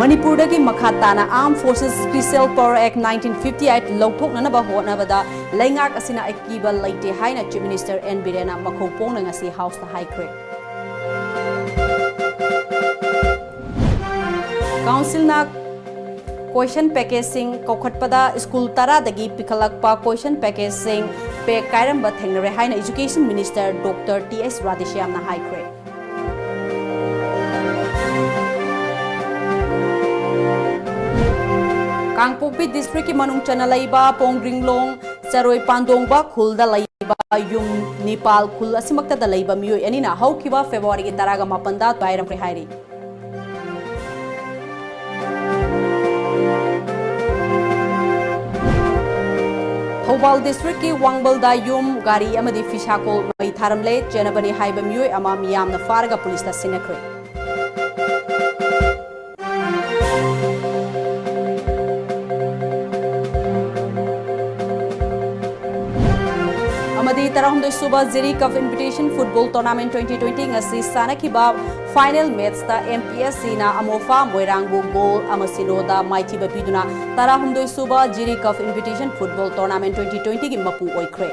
Manipur ki makhatana Armed Forces Special Power Act 1958 lawthoknanaba hotnabada laingak asina akiba laite haina Chief Minister N Birena makhopong ngasi House ta haikre. Council na question package sing kokhatpada school tara dagi pikhalakpa question package sing pe kairamba thengnare haina Education Minister Dr. T.S. Radhishyam na haikre. Kangpokpi district ki manung chana laiba Pongringlong Charoi Pandongba khulda laiba yum Nepal khul asimakta da laiba miyoi anina haukiba February ki taraga mapanda bairam pri hairi. Thobal district ki Wangbalda yum gari amadi fishakol mai tharamle chenabani haiba miyoi ama miyamna farga police ta sinakre. Amadi tarahumdoi suba Ziri Cup Invitation Football Tournament 2020 ngasi sanakiba final match ta MPSC na Amofa Moirangbu goal amasinoda maithiba piduna tarahumdoi suba Ziri Cup Invitation Football Tournament 2020 ki mapu oikre.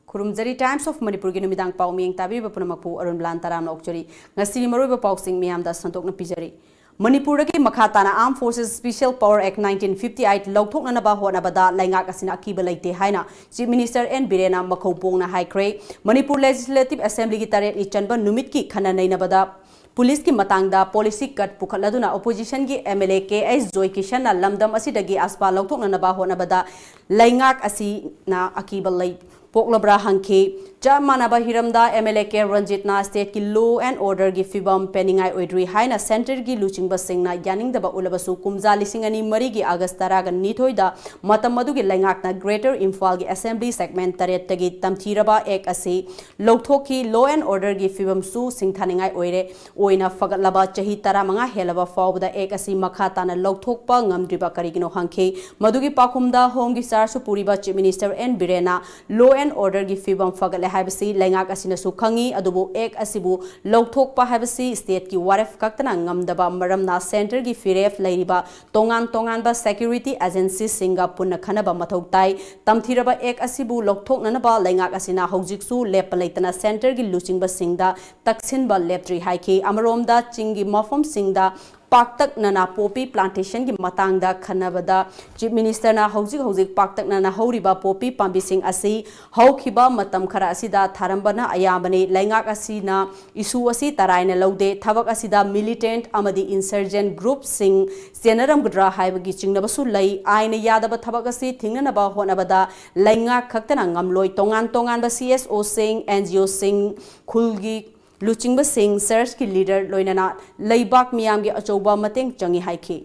Kurumjari Times of Manipur ki numidang pau mieng tabi ba punamapu ARUNBALA taram na okchori ngasi maroiba pausing miyam da santok na pijari. Manipur ki makhatana Armed Forces Special Power Act 1958 lawthoknanaba hotnabada laingak asina akiba laite haina Chief Minister N Birena makhopong na haikre. Manipur Legislative Assembly ki taret ni chanba numit ki khana nainabada Police ki matangda policy cut pukhaladuna opposition ki MLA KS Joy Kishan na lamdam asidagi aspa lawthoknanaba hotnabada laingak asina akiba lai Poklabra Hanke, Jamanaba Hiramda, MLA K. Ranjit na state ki law and order gi fibam peningai oidri haina center gi luching basing na yaning daba ulabasu kumza lisingani mari gi agastara ga nithoida matamadu gi laingak na Greater Imphal gi assembly segment taret tagi tamthiraba ek ase lawthoki law and order gi fibam su singthaningai oire oina fagatlaba chahi tara manga helaba fawda ek ase makhata na lawthokpa ngamdriba karigino hanke madugi pakhumda home gi sarsu puriba Chief Minister N Birena law and order gi fibam fagale haibasi laingak asina su khangi adubu ek asibu lawthokpa haibasi state ki waref kaktana ngamdaba maramna center gi firef lairiba tongan ba security agency singa punna khanaba mathau tai tamthiraba ek asibu lawthoknanaba laingak asina hojiksu lepalaitana center gi luchingba singda taksin ba leptri haiki amaromda chingi mafam singda Paktak nana poppy plantation ki matangda khanabada Chief Minister na hojik paktak nana horiba poppy pambising asi haukiba matam khara asida tharambana ayambani laingak asina isu asi taraina laude thabak asida militant amadi insurgent group sing senaram gudra haibagi chingnabasu lai aina yadaba thabak asi thingnaba honabada laingak khaktana ngamloi tongan ba CSO sing NGO sing khulgi Luchingba Singh search ki leader loinana laibak miyam gi achoba mateng changi haiki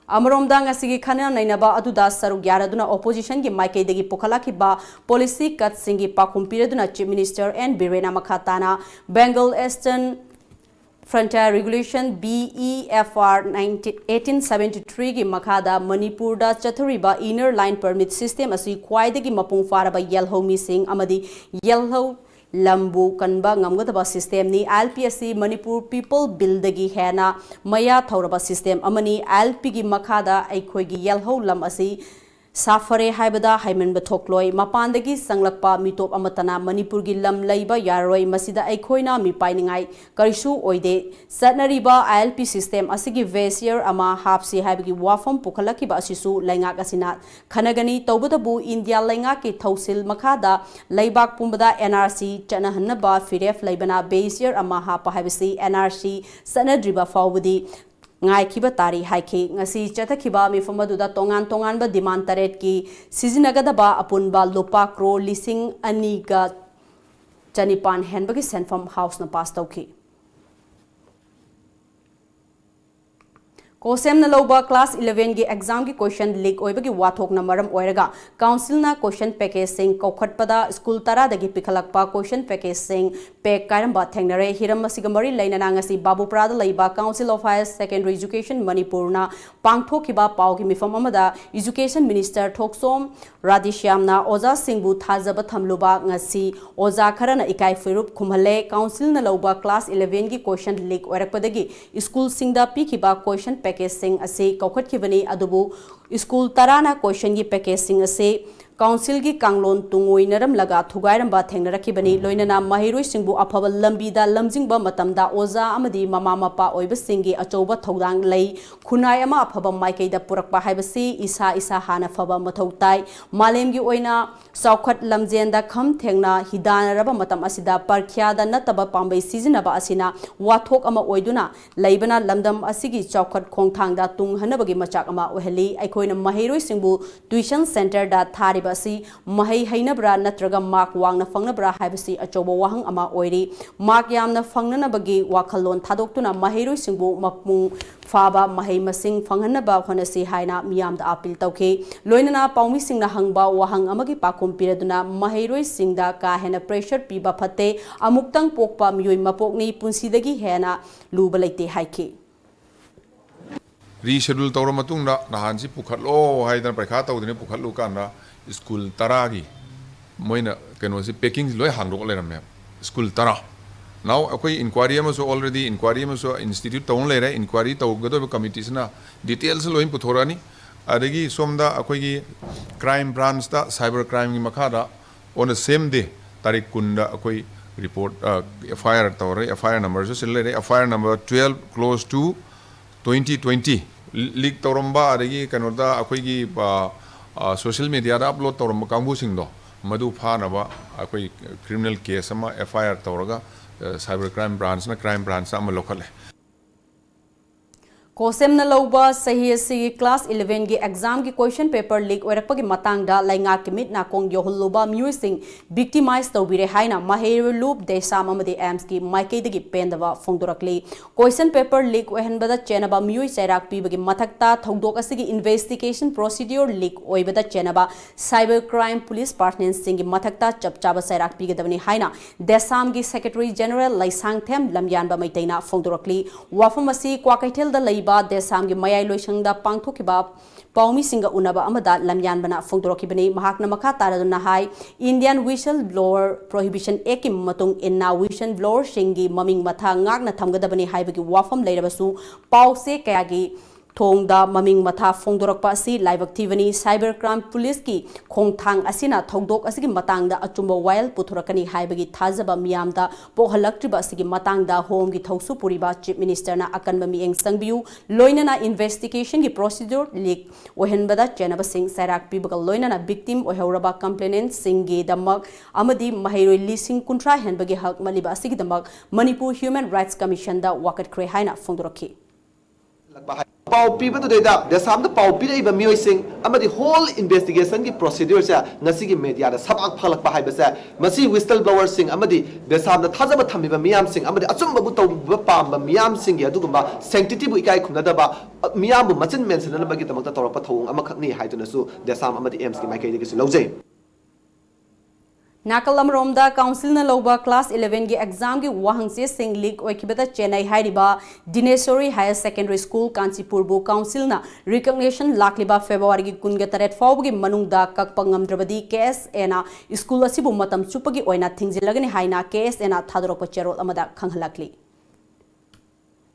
Amaromda ngasigi khana nainaba aduda saru gyaraduna opposition gi maikei degi pokhala ki ba policy cut singi pakumpireduna Chief Minister N Birena makhatana Bengal Eastern Frontier Regulation BEFR 1873 ki makhada Manipur da chathuriba inner line permit system asi khwaidagi mapung faraba yelho missing amadi yelho lambu kanba ngamgadaba system ni LPSC Manipur People Bill dagi hena maya thoraba system amani LP gi makhada aikhoi gi yelho lam asi Safare haibada haimen bathokloi mapandagi sanglakpa mitop amatana Manipur gi lam laiba yaroi masida aikhoina mi painingai karisu oide satnariba ILP system asigi vesier ama hapsi haibagi wafam pukhalaki ba asisu laingak asina khanagani tawbadabu India laingak ki thausil makhada laibak pumbada NRC chanahanaba firef laibana besier ama hapa haibasi NRC sanadriba fawbudi ngai kiba tari haiki ngasi chatakhiba mifamaduda tongan ba demand taret ki sizinagada apunba lupa kro lising aniga chanipan henbagi senfam house na pass tauki कोसेम लौबा class 11 की exam की question leak होइबगी वाथोकना मरम ओइरगा council ना question package सिंग कौखटपदा स्कूल तरादगी पिखलकपा क्वेश्चन पैकेज सिंग पैक कायरंबा थेंगनरे हिरम मसिगमरी लैनना ngasi बाबूप्रादा लैबा council of higher secondary education मणिपुरना पांगथोखिबा पावगी मिफम अमदा एजुकेशन मिनिस्टर थोकसोम राधिश्यामना ओजा सिंगबु थाजब थमलुबा ngasi ओजा खरना इकाई फिरुप खुमहले काउंसिल ना लौबा क्लास 11 की क्वेश्चन लीक ओइरकपदगी स्कूल सिंगदा पिखिबा क्वेश्चन पैकेज सिंग असे कौखटखिबनी अदुबु स्कूल तराना क्वेश्चन की पैकेज सिंग असे काउंसिल की कांगलोन तुंगोइनरम लगा थुगाइरंबा थेंगनरखिबनी लोइनना महिरोइ सिंगबु अफब लंबीदा लमजिंगबा मतमदा ओजा अमदी ममा मपा ओइबसिंगी अचौबा थौदांग लई खुनाय अमा अफब माइकैदा पुरकपा हाइबसी इसा इसा हाना फबा मथौताई मालेमगी ओइना सौखट लमजेंदा खम थेंगना हिदानरबा मतम असिदा परख्यादा नतबा पांबै सिजिनबा असिना वाथोक अमा ओइदुना लैबना लमदम असिगी चौखट खोंथांगदा तुंगहनबगी मचाक अमा ओहली अखोइना महिरोइ सिंगबु ट्यूशन सेंटर दा थारिबा महै हैनब्रा नत्रगा मार्क वांगना फंगनब्रा हाइबसी अचौबा वाहंग अमा ओइरी मार्क यामना फंगनबगी वाखलोन थादोक्तुना महिरोइ सिंगबु मपुंग फाबा महै मसिंग फंगनबा होनसी हाइना मियामदा अपील तौखे लोइनना पाउमी सिंगना हंगबा वाहंग अमगी पाकुम पिरदुना महिरोइ सिंगदा का हेना प्रेशर पीबा फते अमुक्तंग पोकपा मियोइ मपोकनी पुंसीदगी हेना लुबा लैते हाइखे रीशेड्यूल तौर मतुंगदा नहानसी पुखलो हाइदन परीक्षा तौदने पुखलो काना स्कूल तरागी मोइना कनोसी पैकिंग लोय हांगदोक लेरमने स्कूल तरा नाउ अखोई इंक्वायरी अमसो ऑलरेडी इंक्वायरी अमसो इंस्टीट्यूट तौन लेरे इंक्वायरी तौगदो कमिटीसना डिटेल्स लोय पुथोरानी अदगी सोमदा अखोई क्राइम ब्रांच दा साइबर क्राइम की मखादा ऑन द सेम डे तारीख कुंदा अखोई रिपोर्ट एफआईआर तौरे एफआईआर नंबर जो सिल लेरे FIR number 12 close to 2020 leak तौरंबा अदगी कनोदा अखोई सोशल मीडिया अपलोड तौरम कांगबुसिंगदो मधु फानबा अखोई क्रिमिनल केस अमा एफआईआर तौरगा साइबर क्राइम ब्रांच ना क्राइम ब्रांच अमा लोकले कोसेम लौबा सही से क्लास 11 की एग्जाम की क्वेश्चन पेपर लीक ओरकपगी मतंगदा लैंगा की मिट नाकोंग योहल्लोबा म्यूसिंग विक्टिमाइज तौबिरे हाइना महेरुलूप देसाम अमदी एम्स की माइकेदगी पेंदवा फोंदोरकली क्वेश्चन पेपर लीक ओहनबदा चेनबा म्यूइ सैराक पीबगी मथक्ता थौदोक असगी इन्वेस्टिगेशन प्रोसीड्यूर लीक ओइबदा चेनबा साइबर क्राइम पुलिस पार्टनर सिंह की मथक्ता चपचाबा सैराक पीगदबनी हाइना देसाम की सेक्रेटरी जनरल लैसांगथेम लमयानबा मैतैना फोंदोरकली वाफम असि क्वाकैथेलदा लैबा देसाम की मयाई लोइसंगदा पांगथोखिबा पाउमी सिंगा उनबा अमदा लमयानबना फोंदोरखिबनी महाकना मखा तारदुना high Indian whistle blower prohibition act की मतुंग इन्ना व्हिसल ब्लोअर सिंगी ममिंग मथा ngakna thamgadabani haibagi wafam leirabasu pause kayagi थोंगदा ममिंग मथा फोंदोरकपा असि लाइबक थिबनी साइबर क्राइम पुलिस की खोंगथांग असिना थौदोक असिगी मतांगदा अचुंबा वायल पुथुरकनी हाइबगी थाजबा मियामदा पोहलक्ट्रिबा असिगी मतांगदा होम की थौसु पुरिबा चीफ मिनिस्टरना अकनबा मिएंग संगबियु लोइनना इन्वेस्टिगेशन की प्रोसीड्यूर लीक ओहनबदा चेनबा सिंह सैराक पीबगा लोइनना विक्टिम ओहौरबा कंप्लेनेंट सिंगी दमक अमदी महिरोइ लिसिंग कुंट्रा हेनबगी हक मलिबा असिगी दमक मणिपुर ह्यूमन राइट्स कमीशन दा वाकटख्रे हाइना फोंदोरखी पाव पीबदुदा देसाम पाव पीरइबा मियोइसिंग अमदी होल इन्वेस्टिगेशन की प्रोसीड्यूर से नसीगी मीडिया सबक फलकपा हाइबसे मसी विस्टल ब्लोअर सिंग अमदी देसाम थाजब थमिबा मियाम सिंग अमदी अचुंबबु तौबा पाम मियाम सिंग अदुगुंबा सेंसिटिव इकाई खुनदबा मियाम मचिन मेंशनबगी तमकता तौरप थौंग अमखकनी हाइदुनसु देसाम अमदी एम्स की माइकैदगिसु लौजै नाकलम रोमदा काउंसिल न लौबा क्लास 11 की एग्जाम की वाहंगसे सिंग लीक ओइखिबदा चेन्नई हाइरिबा दिनेश्वरी हायर सेकेंडरी स्कूल कांचीपुरबु काउंसिल न रिकॉग्निशन लाखलिबा फेब्रुआरी की 23 फाउबगी मनुंगदा ककपा ngamdrabadi KSA स्कूल असिबु मतम चुपगी ओइना थिंगजिलगनि हाइना KSA थादरोप चेरोल अमदा खंगहलकली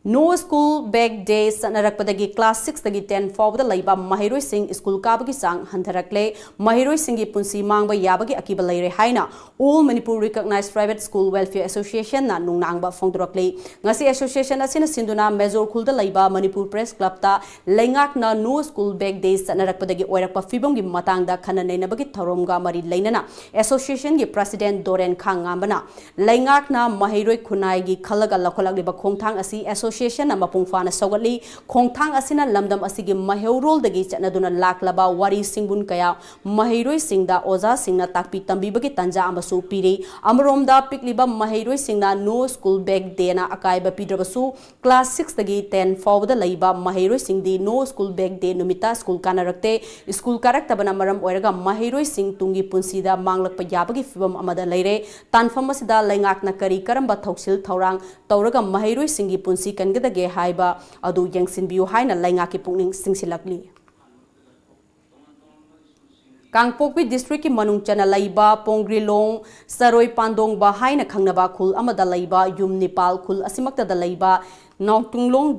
नो स्कूल बैग डे सनरकपदगी क्लास 6 तगी 10 फाउबदा लैबा महिरोइ सिंह स्कूल काबगी सांग हंथरकले महिरोइ सिंह की पुंसी मांगबा याबगी अकीबा लैरे हाइना all Manipur recognized private school welfare association ना नुंगनांगबा फोंदोरकले ngasi एसोसिएशन असिना सिंदुना मेजोर खुलदा लैबा मणिपुर प्रेस क्लब ता लैंगाकना नो स्कूल बैग डे सनरकपदगी ओइरकपा फिबमगी मतांगदा खननैनबगी थरोमगा मरी लैनना एसोसिएशन की प्रेसिडेंट दोरेन खांगांबना लैंगाकना महिरोइ खुनाइगी खलगा लखोलगलिबा खोंथांग असि Association na mapung fana sawgali khongthang asina lamdam asigi maheurol dagi chatnaduna laklaba wari singbun kaya maheiroi singda oza singna takpi tambibagi tanja amasu piri amromda pikliba maheiroi singna no school bag dena akaiba pidrabasu class 6 dagi 10 fawda laiba maheiroi singdi no school bag de numita school kanarakte school karaktabana maram oiraga maheiroi sing tungi punsida manglakpa yabagi fibam amada leire tanfam asida laingakna kari karamba thoksil thorang tauraga maheiroi singi punsi kangedage haiba adu yangsinbiu haina laingaki pungning singsilakli Kangpokpi district ki manung chana laiba Pongrilong Saroi Pandong ba haina khangnaba khul amada laiba yum Nepal khul asimakta da laiba Nongtunglong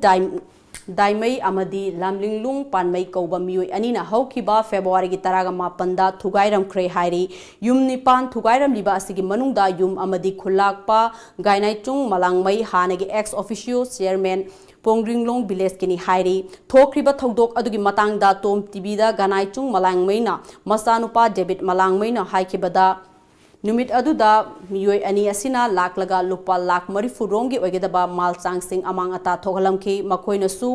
Daimai amadi Lamlinglung Panmai kauba mioi anina haukiba February ki taraga mapanda thugairam kre hairi yum Nipan thugairam liba asigi manungda yum amadi khulakpa gainai chung malangmai hanagi ex officio chairman Pongringlong village kini hairi thokriba thodok adugi matangda TOMTV da ganai chung malangmaina masanupa David malangmaina haikibada numit aduda mioi ani asina laklaga lupa lak marifu rongi oigedaba malchang sing amang ata thogalamki makoina su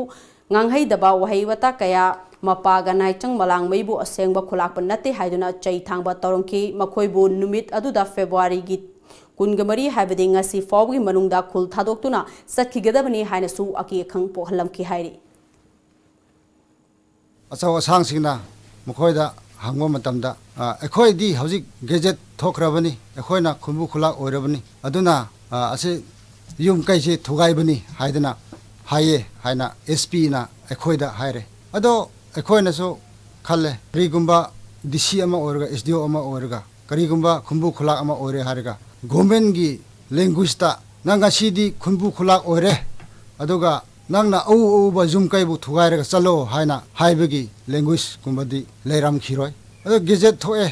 nganghai daba wahai wata kaya mapa ganai chung malangmaibu asengba khulakpa nate haiduna chai thangba torongki makoibu numit aduda February gi kungamari habedi ngasi fawgi manungda khul thadoktuna sakhigedabani haina su aki khang pohlamki hairi asaw asang singna mukhoida hangwa matamda ekhoi di hojik gadget thokrabani ekhoina khumbu khula oirabani aduna ase yum kaisi thugai bani haidana haye haina SP na ekhoida haire ado ekhoina so khalle rigumba DC ama oirga SDO ama oirga karigumba khumbu khula ama oire harga government gi language ta nanga sidi khumbu khula oire aduga nangna au ba zum kai bu thugai raga chalo haina haibagi language kumbadi leiram khiroi ado gadget thoe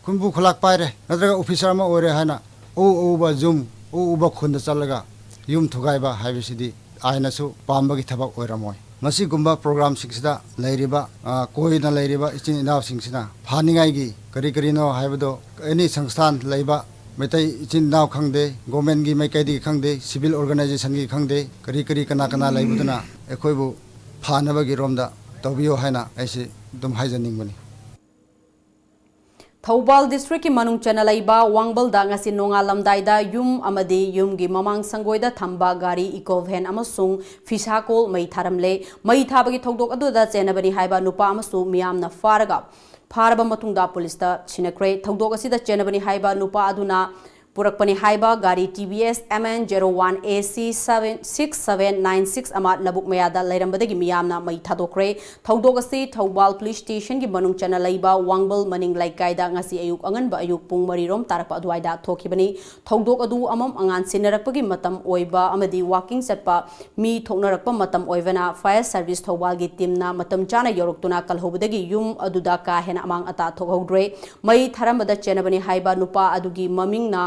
khumbu khulak paire natraga officer ma oire haina au ba zum au ba khunda chalaga yum thugai ba haibisidi aina su pambagi thabak oiramoi ngasi gumba program siksida leiriba koina leiriba ichin inaw singsina phaningai gi kari kari no haibado any sangstan leiba metai ichin naw khangde government gi mai kaidi khangde civil organization gi khangde kari kari kana kana leibuduna ekhoibu phanaba gi romda tobiyo haina aisi dum haijaning bani Thobal district ki manung chana laiba Wangbal da ngasi nonga lamdaida yum amadi yum gi mamang sangoida thamba gari eco van amasung fishakol mai tharamle mai thabagi thodok aduda chenabani haiba nupa amasu miyamna faraba matungda police da chinakre thodok asida chenabani haiba nupa aduna purakpani haiba gari TBS MN01 AC 6796 ama labuk mayada lairambadagi miyamna mai thadokre thodok asi Thobal police station gi manung chana laiba Wangbal maning laikai da ngasi ayuk angan ba ayuk pung marirom tarakpa adwaida thokibani thodok adu amam angan sinarakpagi matam oiba amadi walking chatpa mi thoknarakpa matam oivana fire service Thobal gi teamna matam chana yoroktuna kalhobadagi yum aduda ka hena amang ata thokhodre mai tharambada chenabani haiba nupa adugi mamingna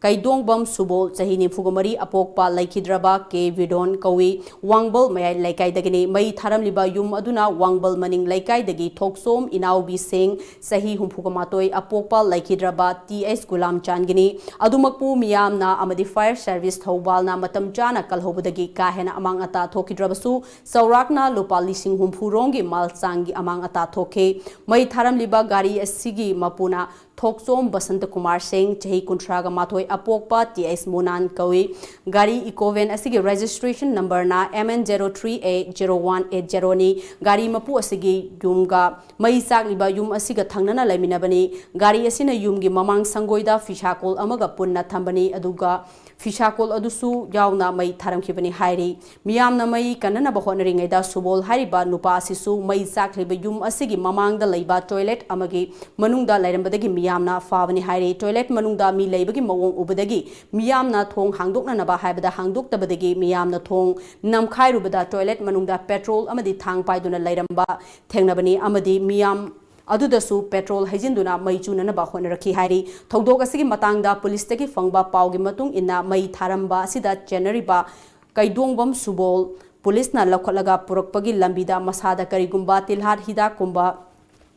Kaidongbam Subol Chahini Fugumari Apokpa Laikidraba K Vidon Kawi Wangbal Mayai Laikai Dagini Mai Tharam Liba Yum Aduna Wangbal Maning Laikai Dagi Thoksom Inaubi Singh Sahi Humpukamatoi Apokpa Laikidraba TS Gulam Changini Adumakpu Miyamna Amadi Fire Service Thobal na Matam Chana Kalhobudagi Kahena Amang Ata Thokidrabasu Saurakna Lupa Lising Humpurongi Malsangi Amang Ata Thoke Mai Tharam Liba Gari Asigi Mapuna Thoksom Basant Kumar Singh Chahi Kuntraga Mathoi Apokpa TS Monan Kawi Gari Ecoven Asigi registration number na MN0380180 ni Gari Mapu Asigi Yumga Mai Sak Liba Yum Asiga Thangnana Laiminabani Gari Asina Yumgi Mamang Sangoida Fishakol Amaga Punna Thambani Aduga Fishakol Adusu Yauna Mai Tharamkibani Hairi Miyamna Mai Kanana Bahoneringaida Subol Hariba Nupa Asisu Mai Sak Liba Yum Asigi Mamang da Laiba Toilet Amagi Manungda Lairambadagi Miyamna Favani Hairi Toilet Manungda Mi Laibagi Mawong Ubadagi Miyamna Thong Hangdokna Naba Haibada Hangdoktabadagi Miyamna Thong Namkhairubada Toilet Manungda Petrol Amadi Thang Paiduna Lairamba Thengnabani Amadi Miyam Adudasu petrol hajinduna mai chunanaba honaraki hairi thodok asigi matangda police tagi fangba pawgi matung inna mai tharamba asida January-ba Kaidongbam Subol police na lakholaga purakpagi lambida masada karigumba tilhar hida kumba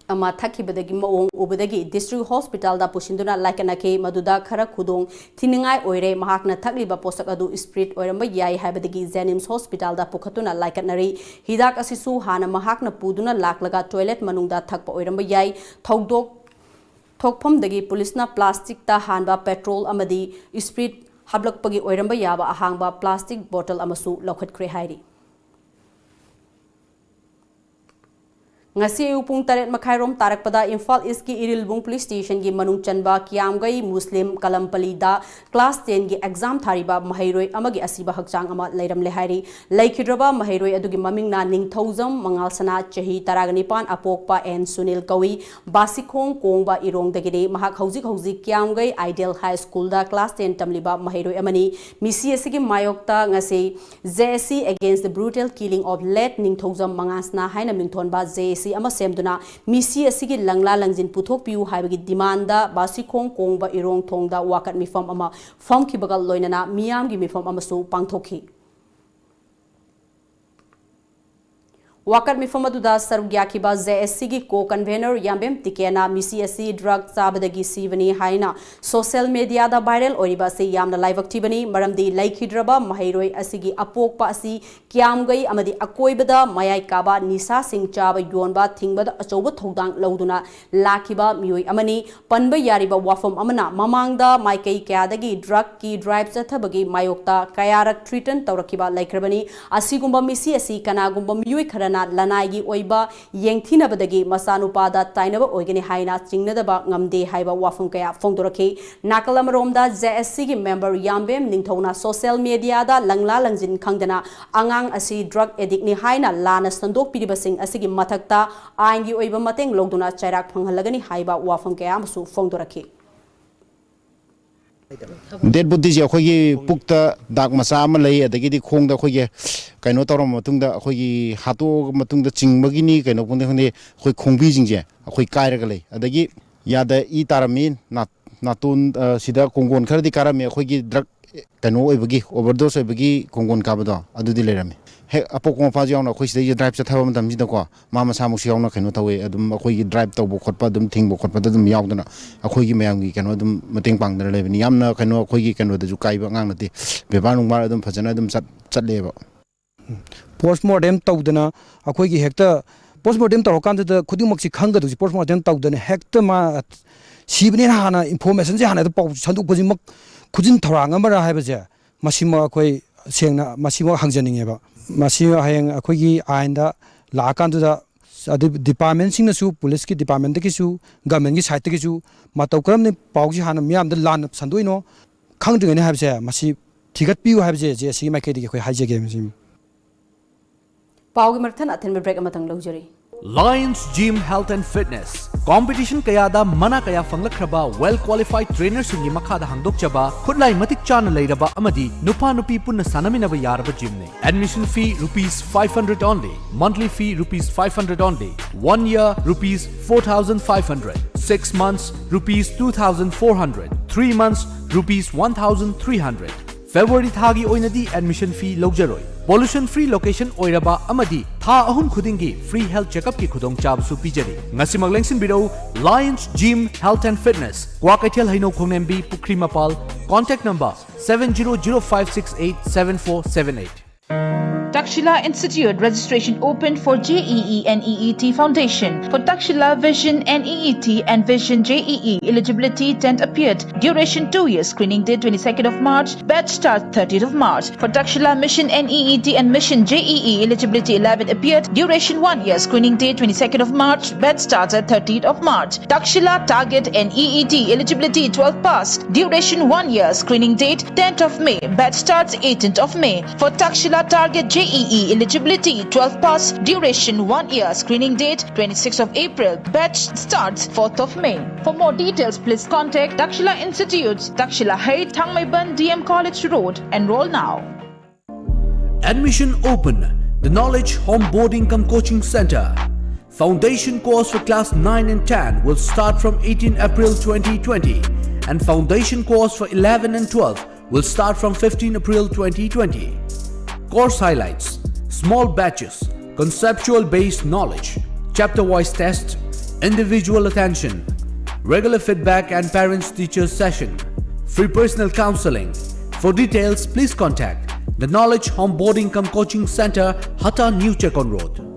ama thakibadagi maong ubadagi district hospital da pusinduna laikanake maduda khara khudong thiningai oire mahakna thakliba posak adu spirit oiramba yai haibadagi Jenims hospital da pukhatuna laikanari hidak asisu hana mahakna puduna laklaga toilet manungda thakpa oiramba yai thogdok thokpham dagi police na plastic ta hanba petrol amadi spirit hablakpagi oiramba yaba ahangba plastic bottle amasu lokhatkre hairi ngasi upung taret makhairom tarakpada Imphal East ki Irilbung police station gi manung chanba kiamgai muslim kalampali da class 10 gi exam thariba mahairoi amagi asiba hakchang ama leiram le hairi laikhidraba mahairoi adugi maming na ningthaujam mangalsana chahi taragnipan apokpa en Sunil kawi basikhong kongba irong dagire mahak hauzik kiamgai Ideal High School da class 10 tamliba mahairoi amani misi asigi mayokta ngasi JSC against the brutal killing of late ningthaujam mangasna haina mingthonba JSC ama semduna misi asigi langla langjin puthok piu haibagi demanda basikhong kongba irong thongda wakat mifam ama fam kibagal loinana miyam gi mifam amasu pangthokhi wakat mifam aduda sarugya kiba JSC gi co convener yambem tikena misi asi drug sabadagi sivani haina social media da viral oriba se yamna live activity maramdi laikhidraba mahairoi asigi apokpa asi kiamgai amadi akoibada mayai kaba nisa sing chaba yonba thingbada achoba thodang lauduna lakiba mioi amani panba yariba wafam amana mamangda maikai kyadagi drug ki drive chathabagi mayokta kayarak treaten tawrakiba laikhrabani asigumba misi asi kanagumba mioi khara lanai oiba yengthinabadagi masanupada tainaba oigani haina chingnadaba ngamde haiba wafum kaya fongdoraki nakalamromda JSC gi member yambem ningthona social media da langla langjin khangdana angang asi drug addict ni haina lana sandok piribasing asigi mathakta aingi oiba mateng logduna chairak phanghalagani haiba wafum kaya masu fongdoraki dead body ji akhoi pukta dak masa ama lei adagi khongda akhoi kaino tawram matungda akhoi hato matungda chingmagi ni kaino pungde khone akhoi khongbi jingje akhoi kairaga lei adagi yada I tarami natun sida kongon khardi karami akhoi gi drug kaino oibagi overdose oibagi kongon kabado adudi lerami he apoko fa jauna akhoi sida drive cha thawam dam jida ko mama samu siyauna kaino tawe adum akhoi gi drive tawbo khotpa adum thingbo khotpa adum yaudana akhoi gi mayam gi kaino adum mateng pangdana lebani yamna kaino akhoi gi kaino da ju kaiba ngang nati beba nungmar adum phajana adum chatleba postmortem tawdana akhoi gi hekta postmortem tawkan da khudimok si khanga du postmortem tawdana hekta ma sibni hana information je hana pau sandu bujimak khujin thorang amara haibaje masima akhoi sengna masima hangjaningeba masima hayang akhoi gi ainda lakan da department sing na su police ki department ki su government ki side ki su matau kram ne pau ji hana miam da lan sanduino khangding ne habse masi thigat piu habse je si mai ke di khoi haije ge masi Paugi Marthan Athen break amatang lojari. Lions Gym Health and Fitness Competition kayada mana kaya fanglakhraba well qualified trainers sungi makhada hangdok chaba khudlai matik chana leiraba amadi nupa nupi punna sanaminaba yaraba gym ne admission fee ₹500 only monthly fee ₹500 only 1 year ₹4,500 6 months ₹2,400 3 months ₹1,300 February thagi oinadi admission fee logjaroi pollution free location oiraba amadi tha ahum khudingi free health checkup ki khudong chabsu pijari ngasimag lengsin biro Lions Gym Health and Fitness Kwakaithel Haino Khongnembi Pukri Mapal contact number 7005687478 Takshila Institute registration open for JEE and EET Foundation. For Takshila Vision and EET and Vision JEE eligibility 10th appeared. Duration 2 years. Screening date 22nd of March. Batch start 30th of March. For Takshila Mission and EET and Mission JEE eligibility 11th appeared. Duration 1 year. Screening date 22nd of March. Batch starts at 30th of March. Takshila Target and EET eligibility 12th passed. Duration 1 year. Screening date 10th of May. Batch starts 18th of May. For Takshila Target JEE eligibility 12th pass, duration 1 year, screening date 26th of April, batch starts 4th of May. For more details, please contact Takshila Institute, Takshila Height, Thangmaiban DM College Road. Enroll now. Admission open. The Knowledge Home Boarding Cum Coaching Center. Foundation course for class 9 and 10 will start from 18 April 2020 and foundation course for 11 and 12 will start from 15 April 2020. Course highlights: small batches, conceptual based knowledge, chapter wise test, individual attention, regular feedback and parents-teachers session, free personal counseling. For details, please contact the Knowledge Home Boarding Cum Coaching Center, Hata New Chekon Road.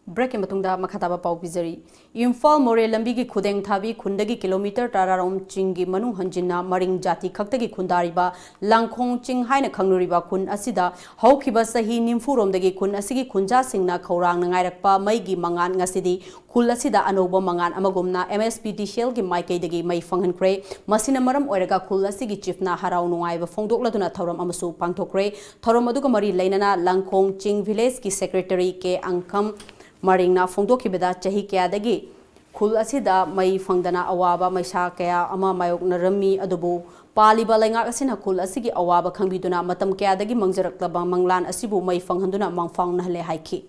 Break matungda makhataba pau bizari Imphal More lambi gi khudeng thabi khundagi kilometer tararom chingi manu hanjina maring jati khaktagi khundariba langkhong ching haina khangnuriba khun asida hawkhiba sahi nimfurom dagi khun asigi khunja singna khorang ngairakpa maigi mangan ngasidi khul asida anoba mangan amagumna MSPTCL gi maikai dagi mai fanghankre masina maram oiraga khul asigi chiefna harau nungaiba phongdokladuna thorom amasu pangthokre thorom aduga mari leinana langkhong ching village ki secretary ke angkam Maringna Fongdokibeda Chahi Kyadagi Khul Asida Mai Fangdana Awaba Maisha Kaya Ama Mayok Narami Adubu Paliba Lenga Asina Khul Asigi Awaba Kambiduna Matam Kyadagi Mangjarakaba Manglan Asibu Mai Fanghanduna Mangfang Nahale Haiki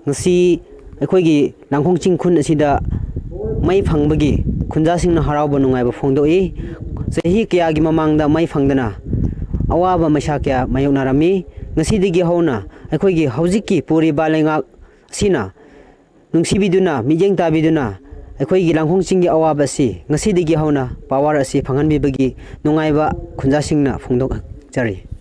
Nasi Ekoigi Langkong Ching Kun Asida Mai Fangbagi Kunja Singna Harauba Nungaiba Fongdoi Sahi Kyagi Mamangda Mai Fangdana Awaba Maisha Kaya Mayok Narami Nasi Digi Hona Ekoigi Hauziki Puri Balenga Sina Nungsibiduna Mijeng Tabiduna Ekoigi Langkong Singi Awabasi Nasi Digi Hona Power Asi Panganbi Bagi Nungaiba Kunja Singna Fongdok Jari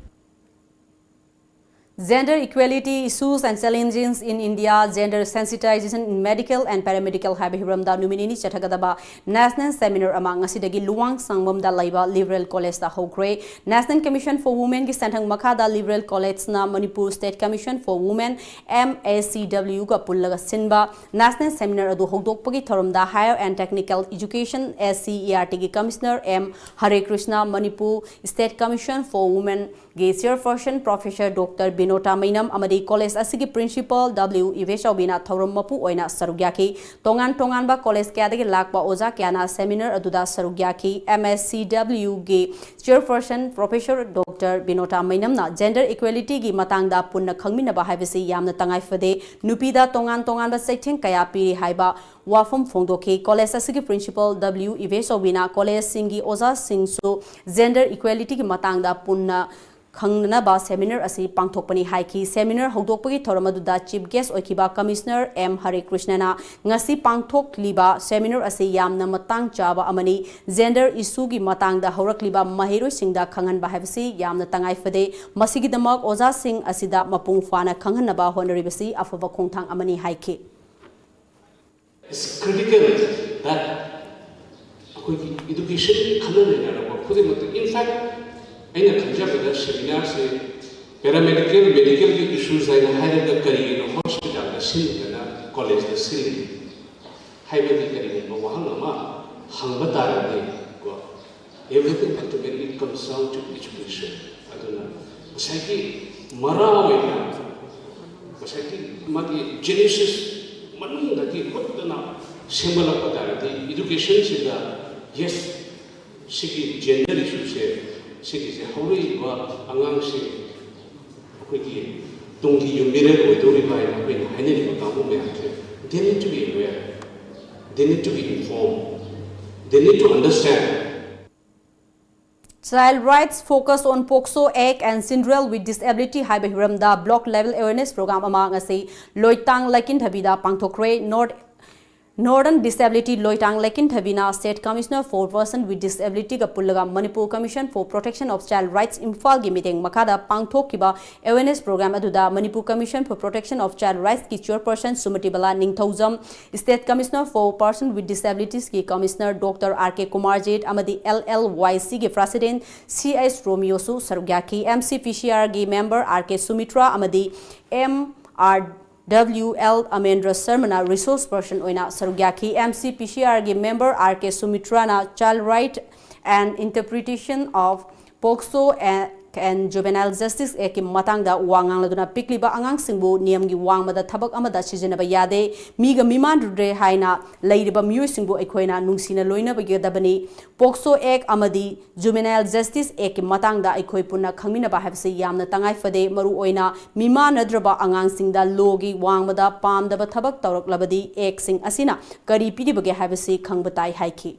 Gender equality issues and challenges in India, gender sensitization in medical and paramedical habihiramda numinini chathagadaba national seminar among asidagi luwang sangmamda laiba liberal college da hokre National Commission for Women gi santhang makada liberal college na Manipur State Commission for Women MACW ga pullaga sinba national seminar adu hokdokpagi thoramda higher and technical education SCERT gi commissioner M Hare Krishna Manipur State Commission for Women gi chairperson Professor Dr. Binota Mainam Amadi College Asigi Principal W. Iveshaubina Thorum Mapu Oina Sarugyaki Tongan Tonganba College Kadagi Lakba Oza Kiana Seminar Aduda Sarugyaki MSCW Gi Chairperson Professor Dr. Binota Mainam na Gender Equality Gi Matangda Punna Khangminaba Haibasi Yamna Tangai Fade Nupida Tongan Tonganba Saiting Kaya Piri Haiba Wafum Fongdoki College Asigi Principal W. Iveshaubina College Singi Oza Singsu Gender Equality Gi Matangda Punna Khangnaba seminar asi pangthokpani haiki seminar hogdokpagi thoramaduda chief guest oikiba commissioner M Hare Krishna na ngasi pangthokliba seminar asi yamna matang chaba amani gender issue gi matangda horakliba mahiroi singda khanghanba habsi yamna tangai fade masigi damak oza sing asida mapung fana khanghanaba honaribasi afaba khongthang amani haiki It's critical that education in fact in the seminar say paramedical medical issues I had the career in hospital the sin college the sin hybrid career no wahama hangbatara everything ultimately comes down to education aduna masaki mara masaki magi genesis manunda ki hotna symbol patara the education is the yes sigi gender issues Sigi Hori Angang Si Quickie Dongi Yumirel or Dori by Henry Government. They need to be aware, they need to be informed, they need to understand. Child rights focus on POCSO Act and Syndrome with Disability Haibahiramda block level awareness program among us Loitang Lakin Habida Pangtokre Northern Disability Loitang Lakin Thabina State Commissioner for Person with Disability Kapulaga Manipur Commission for Protection of Child Rights Imphal gi meeting Makada Pangthokiba awareness program aduda Manipur Commission for Protection of Child Rights ki chairperson Sumati Bala Ningthaujam State Commissioner for Person with Disabilities ki Commissioner Dr. R.K. Kumarjit amadi LLYC gi President C.S. Romeo Su Sarugyaki MCPCR gi member R.K. Sumitra amadi M.R. WL Amendra Sarmana resource person oina Sarugyaki MCPCR gi member RK Sumitrana child right and interpretation of POCSO and juvenile justice eki matangda wangang laduna pikliba angang singbu niyam gi wangmada thabak amada sijenaba yade miga miman rudre haina leiriba miyoi singbu ekhoina nungsina loina bagi dabani POCSO Act amadi juvenile justice eki matangda ekhoi punna khangminaba habse yamna tangai fade maru oina mima nadraba angang singda logi wangmada pamdaba thabak tawrak labadi ek sing asina kari pidi bagi habse khangbatai haiki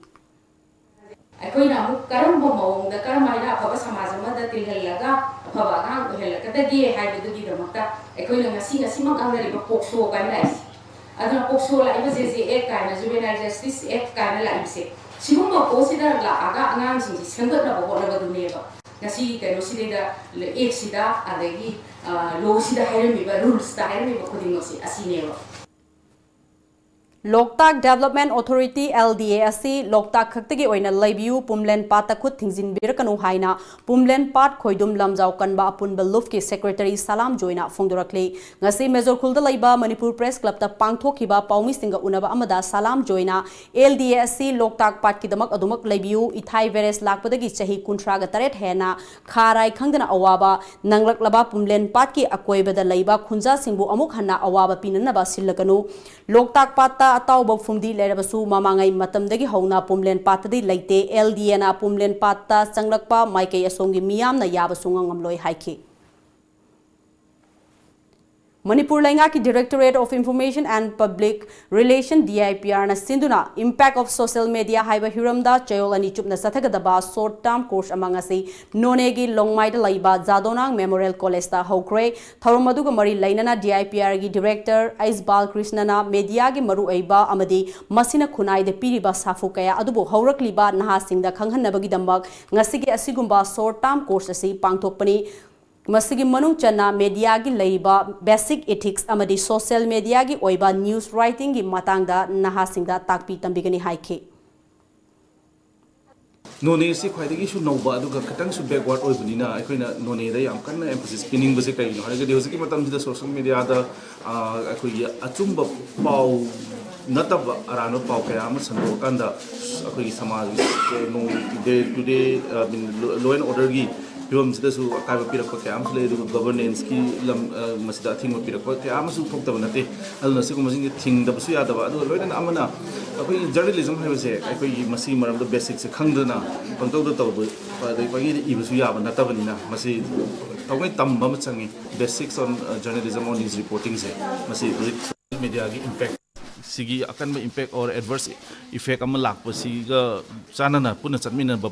ꯑꯩꯈꯣꯏꯅ ꯑꯃꯨꯛ ꯀꯔꯝꯕ ꯃꯑꯣꯡꯗ ꯀꯔꯝꯍꯥꯏꯅ ꯑꯐꯕ ꯁꯃꯥꯖ ꯑꯃꯗ ꯇꯤꯜꯍꯜꯂꯒ ꯑꯐꯕ ꯑꯉꯥꯡ ꯑꯣꯏꯍꯜꯂꯛꯀꯗꯒꯦ ꯍꯥꯏꯕꯗꯨꯒꯤꯗꯃꯛꯇ ꯑꯩꯈꯣꯏꯅ ꯉꯁꯤꯃꯛ ꯉꯥꯡꯅꯔꯤꯕ ꯄꯣꯛꯁꯣ ꯀꯥꯏꯅ ꯂꯥꯛꯏꯁꯦ ꯑꯗꯨꯅ ꯄꯣꯛꯁꯣ ꯂꯥꯛꯏꯕ JJ Act ꯀꯥꯏꯅ ꯖꯨꯚꯦꯅꯥꯏꯜ ꯖꯁꯇꯤꯁ ꯑꯦꯛ ꯀꯥꯏꯅ ꯂꯥꯛꯏꯕꯁꯦ ꯁꯤꯒꯨꯝꯕ ꯄꯣꯠꯁꯤꯗ ꯂꯥꯛꯑꯒ ꯑꯉꯥꯡꯁꯤꯡꯁꯤ ꯁꯦꯝꯒꯠꯅꯕ ꯍꯣꯠꯅꯕꯗꯨꯅꯦꯕ ꯉꯁꯤ ꯀꯩꯅꯣꯁꯤꯗꯩꯗ ꯑꯦꯛꯁꯤꯗ ꯑꯗꯒꯤ ꯂꯣꯁꯤꯗ ꯍꯥꯏꯔꯝꯃꯤꯕ ꯔꯨꯜꯁꯇ ꯍꯥꯏꯔꯝꯃꯤꯕ ꯈꯨꯗꯤꯡꯃꯛꯁꯤ ꯑꯁꯤꯅꯦꯕ Loktak Development Authority LDA asi Loktak khaktagi oina laibiu Pumlen Pat khut thingzinbirakanu haina Pumlen Pat khoidum lamjau kanba apunba luf ki secretary Salam Joina phongdorakle ngasi Major Khulda laiba Manipur Press Club ta pangthokiba paumi singa unaba amada Salam Joina LDA asi Loktak Pat ki damak adumak laibiu ithai virus lakpadagi chahi kuntra ga taret hena kharai khangdana awaba nanglak laba Pumlen Pat ki akoibada laiba khunja singbu amuk hanna awaba pinanaba silakanu Loktak Pat ta atauba fumdi lerabasu mamangai matamdagi hauna Pumlen Patadi leite LDA na Pumlen Patta changlakpa maikei asongi miyamna yabasu ngamloi haiki Manipur Lainga ki Directorate of Information and Public Relation DIPR na sinduna impact of social media haiba hiramda chayol ani chupna sathagadaba short term course among asi nonegi longmaida laiba Jadonang Memorial College ta hokre thoromaduga mari lainana DIPR gi Director Aisbal Krishna na media gi maru aiba amadi masina khunai de piriba safu kaya adubu haurakliba naha singda khanghanabagi dambak ngasigi asigumba short term course asi pangthokpani Masigi manung chana media gi leiba basic ethics amadi social media gi oiba news writing gi matangda naha singda takpi tambigani haike None si khwaidagi su nauba aduga katang su backward oibunina aikoina none da yam kanna emphasis pinning base kai no hage de hosiki matam da social media da akoi achumba pau nataba arano pau kaya ama sando kanda akoi samaj no day to day law and order gi Film sida su akaiba pirakpa kaya amsu le governance ki lam masida thingma pirakpa kaya amsu thokdaba nate alna siguma singi thingdaba su yadaba adu loina amana akoi journalism haibase akoi masi maramda basic se khangdana pangtawda tawba adai pagi ibusu yaba natabanina masi tawai tamba ma changi basics on journalism on news reporting se masi social media gi impact sigi akan ba impact or adverse effect ama lakpa siga chanana puna chatmina ba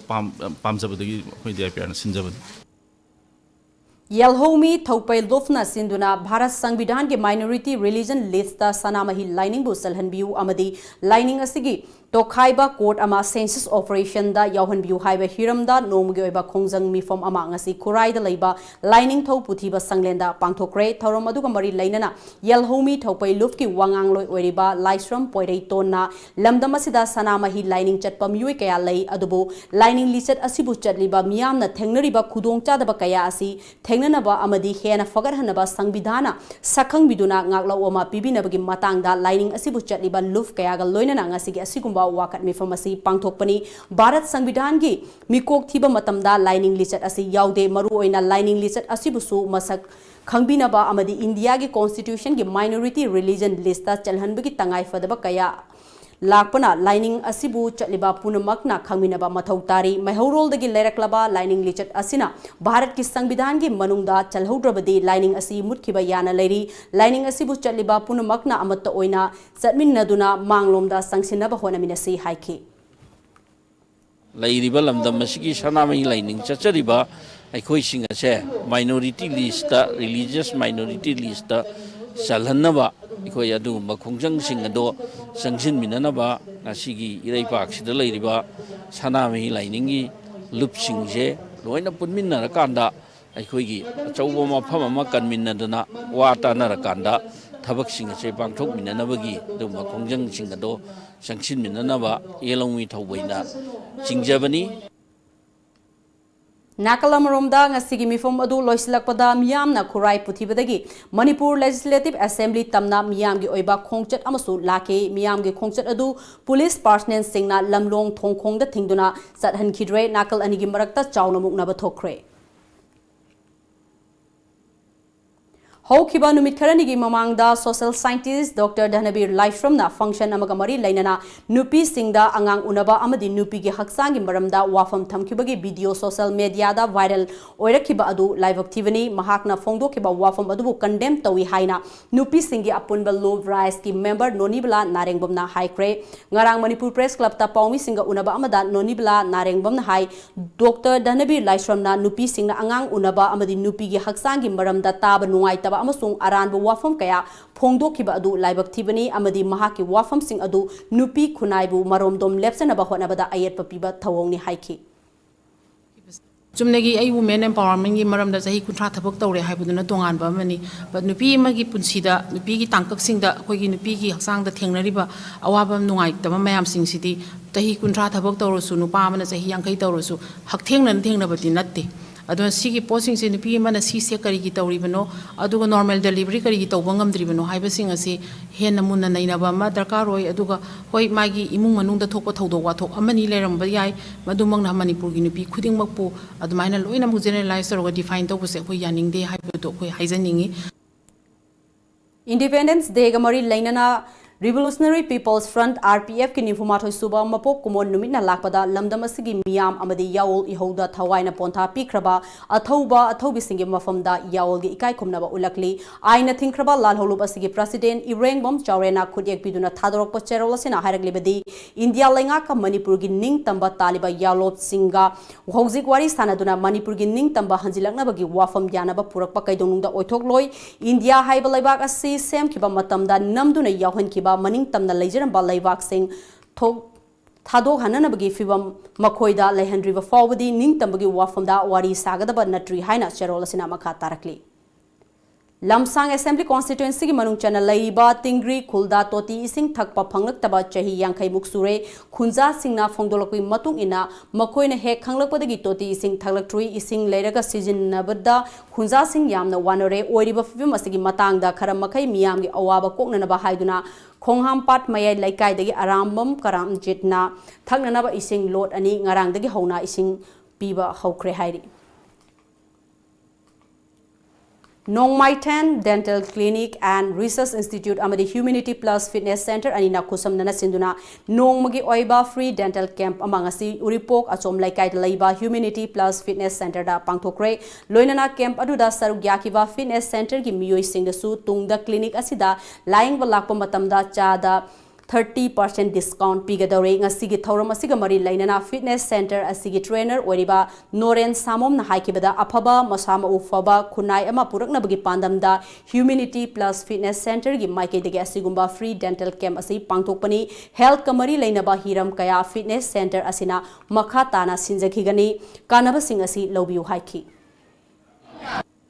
pamjabadagi khoi DIPR na sinjaban Yelhomi Thaupai Lofna Sinduna Bharat Sangvidhan ke minority religion list ta sanamahi lining bu salhanbiu amadi lining asigi Tokhaiba court ama census operation da yauhanbiu haiba hiramda nomgi oiba khongjang mifom ama ngasi khurai da leiba lining thau puthiba sanglenda pangthokre thorom aduga mari lainana Yelhomi Thaupai Lof ki wangang loi oiriba Laisram Poirei Tonna lamdam asida sanamahi lining chatpa mioi kaya lei adubu lining lichet asibu chatliba miyamna thengnariba khudong chadaba kaya asi thengnanaba amadi hena fagarhanaba sangbidhana sakhang biduna ngaklau ama pibinabagi matangda lining asibu chatliba luf kaya ga loinana ngasigi asigumba wakat mifamasi pangthokpani Bharat Sangvidhan gi mikok thiba matamda lining lichet asi yaude maru oina lining lichet asibusu masak khangbinaba amadi India gi constitution gi minority religion list ta chalhanbagi tangai fadaba kaya lakpana lining asibu chatliba punamakna khangminaba mathau tari maihorol dagi leraklaba lining lichet asina Bharat ki Sangvidhan gi manungda chalhaudrabadi lining asi mutkhiba yana leri lining asibu chatliba punamakna amatta oina chatminnaduna manglomda sangsinaba honaminasi haiki lairiba lamdam masigi sanamai lining chachariba aikoi singa se minority list ta religious minority list ta chalhannaba ikoi adugumba khongjang sing ado sangsin minanaba ngasigi iraipak sida leiriba sanami lainingi lup singje loina punminna rakanda aikoi gi achauba mafam ama kanminnaduna wata narakanda thabak singa se pangthok minanabagi dugumba khongjang sing ado sangsin minanaba yelongmi thaubaina chingjabani Nakalamromda ngasigi mifom adu loisilakpada miyamna khurai puthibadagi Manipur Legislative Assembly tamna miyamgi oiba khongchat amasu lake miyamgi khongchat adu police personnel singna lamlong thongkhongda thingduna chathankhidre nakal anigi marakta chauna muknaba thokre Haukiba numit kharani mamangda social scientist Dr. Dhanabir Laishramna function amaga mari lainana nupi singda angang unaba amadi nupi gi haksang gi maramda wafam thamkibagi video social media da viral oirakiba adu live activity mahakna phongdo kiba wafam adu condemn tawi haina nupi singi apunba love rise ki member Nonibla Narengbamna haikre ngarang Manipur Press Club ta paumi singa unaba amada Nonibla Narengbamna hai Dr. Dhanabir Laishramna nupi singna angang unaba amadi nupi gi haksang gi maramda taba nuai amasung aranba wafam kaya phongdokiba adu laibak thibani amadi mahaki wafam sing adu nupi khunaibu maromdom lepsanaba honabada ayetpa piba thawongni haiki Jumnegi ai women empowerment gi maramda sahi kuntra thabak tawre haibuduna tongan ba mani but nupi magi punsida nupi gi tangkak singda khoi gi nupi gi haksang da thengnariba awaba nungai tama mayam sing sidi tahi kuntra thabak tawrosu nupa mana sahi yangkai tawrosu hak thengnabati natte adon sigi posting se nupi mana si se kari gi tawribano aduga normal delivery kari gi tawba ngamdribano haiba sing ase hen namuna nainaba ma darkar roi aduga hoi magi imung manungda thokpa thawdo wathok amani leramba yai madumang Manipur gi nupi khudingmakpu adumaina loina mu generalize tawga define tawbase hoi yaningde haiba hoi haijaningi Independence Day gamari lainana Revolutionary People's Front RPF ki nifumathoi suba mapok kumon numit na lakpada lamdam asigi miyam amadi yaol ihoda thawaina pontha pikraba athaubi singi mafamda yaol gi ikai khumnaba ulakli aina thingkraba lal holub asigi president Irengbom Chaurena khudyak biduna thadorokpa cherol asina hairaglibadi India lenga ka Manipur gi ning tamba taliba yalop singa hojik wari sanaduna Manipur gi ning tamba hanjilaknaba gi wafam yanaba purakpa kaidonungda oithokloi India haiba laibak asi sem kiba matamda namduna yawhan kiba maning tamna leijaramba laibak sing thok thadok hananabagi fibam makhoida lehandriba fawbadi ning tambagi wafamda wari sagadaba natri haina cherol asina makha tarakli Lamsang Assembly Constituency ki manung chana laiba tingri khulda toti ising thakpa phanglak taba chahi yangkhai muksure khunja singna phongdolakui matung ina makoina hek khanglakpadagi toti ising thaklaktrui ising leiraga sijinabada khunja sing yamna wanore oiriba fibam asigi matangda khara makai miyam gi awaba koknanaba haiduna khongham pat mayai laikai dagi arambam karam jitna thaknanaba ising lot ani ngarang dagi hauna ising piba haukre hairi Nongmai 10 Dental Clinic and Research Institute amadi Humanity Plus Fitness Center anina kusam nana sinduna nongmagi oiba free dental camp amangasi uripok achom laikai laiba Humanity Plus Fitness Center da pangthokre loinana camp aduda saruk yakiba fitness center gi miyoi singdasu tungda clinic asida lying balakpa matamda chada 30% discount pigadore ngasigi thauram asiga mari lainana fitness center asigi trainer oriba Noren Samom na haikibada afaba masama ufaba khunai ama puraknabagi pandamda Humanity Plus Fitness Center gi maikedagi asigumba free dental camp asi pangthokpani health kamari lainaba hiram kaya fitness center asina makha tana sinjakhigani kanaba sing asi lobiu haiki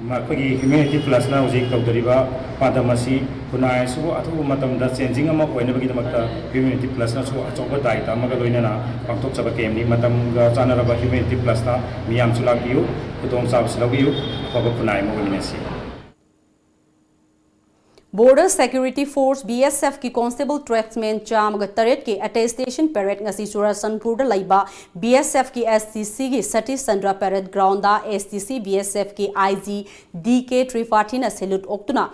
Makagi Humanity Plus na ujik tawdariba padamasi kunai su athu matamda changing ama koinabagi damakta Humanity Plus na su achoba dai tamaga loinana pangtok chaba kemni matam ga chanaraba Humanity Plus na miyam chulakiu kutong sabs logiu paba kunai mo winasi Border Security Force BSF ki Constable Tradesman Chamga Taret ki attestation parade ngasi Churasanpur da laiba BSF ki STC ki Satish Chandra Parade Ground da STC BSF ki IG DK Tripathi na salute oktuna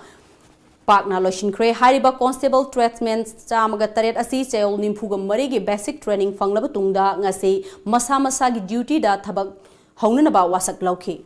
Pakna Loshin Kre Hariba Constable Tradesman Chamga Taret asi chayol nimpuga mari ki basic training fanglaba tungda ngasi masa ki duty da thabak haunana ba wasak lauki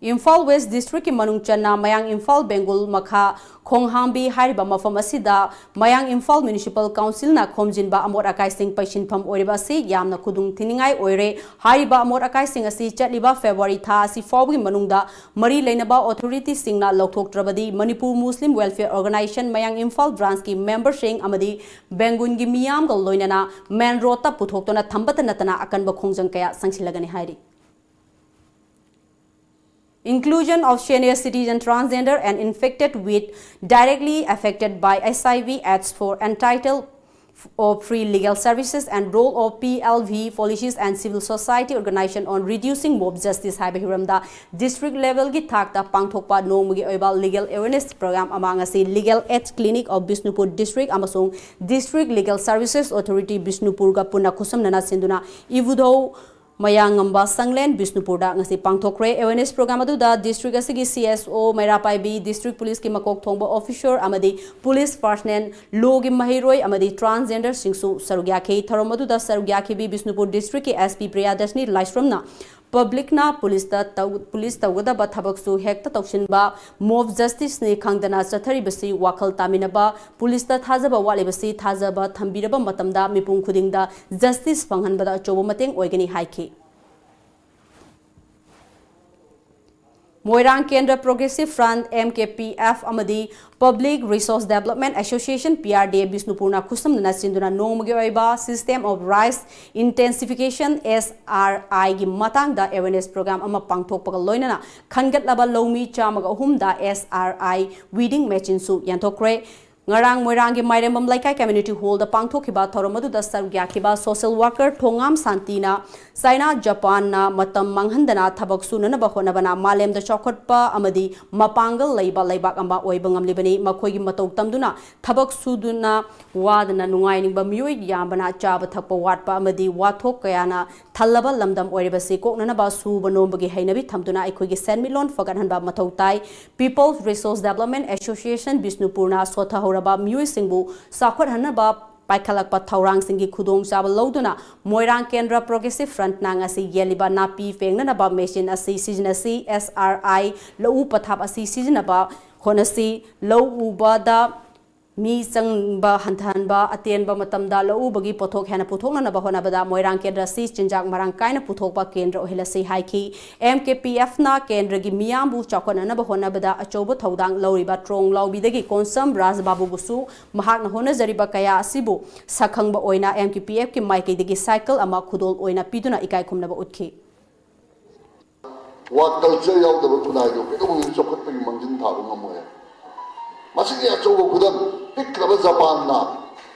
Imphal West District ki manung channa Mayang Imphal Bengal makha khonghambi hariba mafam asida Mayang Imphal Municipal Council na khomjinba amor akai sing paishin pham oriba si yamna khudung thiningai oire hariba amor akai sing asi chatliba February tha asi fawgi manungda mari leinaba authority singna lokthoktrabadi Manipur Muslim Welfare Organization Mayang Imphal branch ki member sing amadi Bengun gi miyam gal loinana main road ta puthoktona thambata natana akanba khongjang kaya sangsilagani hairi Inclusion of senior citizen, transgender and infected with directly affected by SIV ads for entitled of free legal services and role of PLV, policies and civil society organization on reducing mob justice Hiramda district level gi thakta pangthokpa nongmagi oiba legal awareness program amangasi legal aid clinic of Bishnupur district amasung district legal services authority Bishnupur ga puna khusam nana sinduna ivudo Mayangamba Sanglen Bisnupurda ngasi pangthokre awareness program aduda district asigi CSO Mairapaibi district police ki makok thongba officer amadi police personnel logi mahiroi amadi transgender singsu sarugya ke tharom aduda sarugya ki bi Bisnupur district ki SP Priyadashni Laisramna public na police tawgada ba thabaksu hekta tawshinba mob justice ni khangdana chathari basi wakhal taminaba police ta thajaba wale basi thajaba thambiraba matamda mipung khudingda justice panghanbada chobo mateng oigani haiki Moirang Kendra Progressive Front MKPF amadi Public Resource Development Association PRDA Bisnupurna kusam na sinduna nongmagi oiba System of Rice Intensification SRI gi matang da awareness program ama pangthokpaga loinana khangat laba lomi chamaga hum da SRI weeding machine su yantokre Ngarang Moirang gi Mairembam Laikai Community Hall da pangthokhiba thoromadu da sargya khiba social worker Thongam Santina China Japan na matam manghandana thabak sunana ba honabana malem da chokotpa amadi mapangal leiba leibak amba oibangam libani makhoi gi matok tamduna thabak suduna wadana nungai ningba mioi yambana chaba thakpa watpa amadi wathok kayana thallaba lamdam oiribasi koknana ba suba nombagi hainabi thamduna aikhoi gi senmilon faganhanba mathau tai People's Resource Development Association Bisnupurna sotha Raba Mui Singbu Sakhot Hanaba Paikalakpa Taurang Singi Kudong Jaba Loduna Moirang Kendra Progressive Front Nangasi Yeliba Napi Fengnaba Machine Asi Sizinasi SRI Lau Pathap Asi Sizinaba Honasi Lau Ubada Mi Sangba Hantanba Atenba Matamda Lau Bagi Potok Hana Putona Bahonabada Moirang Kendra Si Chinjak Marangkaina Putokba Kendra Ohilasi Haiki MKPF na Kendra Gi Miambu Chakona Bahonabada Achoba Todang Lauriba Trong Laubidagi Konsam Raz Babu Busu Mahak Nahona Zariba Kaya Asibu Sakhangba Oina MKPF Ki Maiki Digi Cycle Ama Kudol Oina Piduna Ikai Kumnaba Utki What culture out the Bunayo, people in Sokat Manjin Tarum. Masih ya coba kudam pikraba Japan na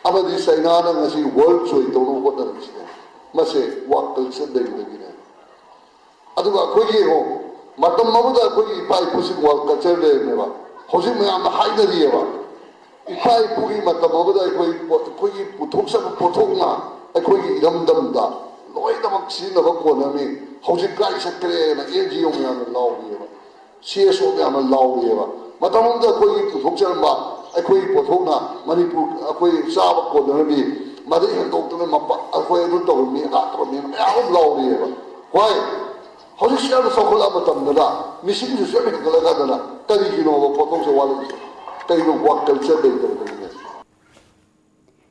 amadi China na ngasi world so ito no ko tan sila masih wakal sedai lagi na adu ba ko ye ho matam mabuda ko ipai pusi world culture de me ba hosi me am hai na diye ba ipai puri matam mabuda ko puthok sa puthok na ko idam dam da loi da mak sin na ba ko na me hosi kai sa kre na NGO me am law ye ba CSO me am law ye ba Matamunda koi puthokchan ba akoi pothokna Manipur akoi saba ko dami madai handok tuna mapa akoi adu to mi ka to mi ya law ri ba why hoji shia so khola matam da mission ju se me kala da na tari gi no pothok se wala tari no work culture de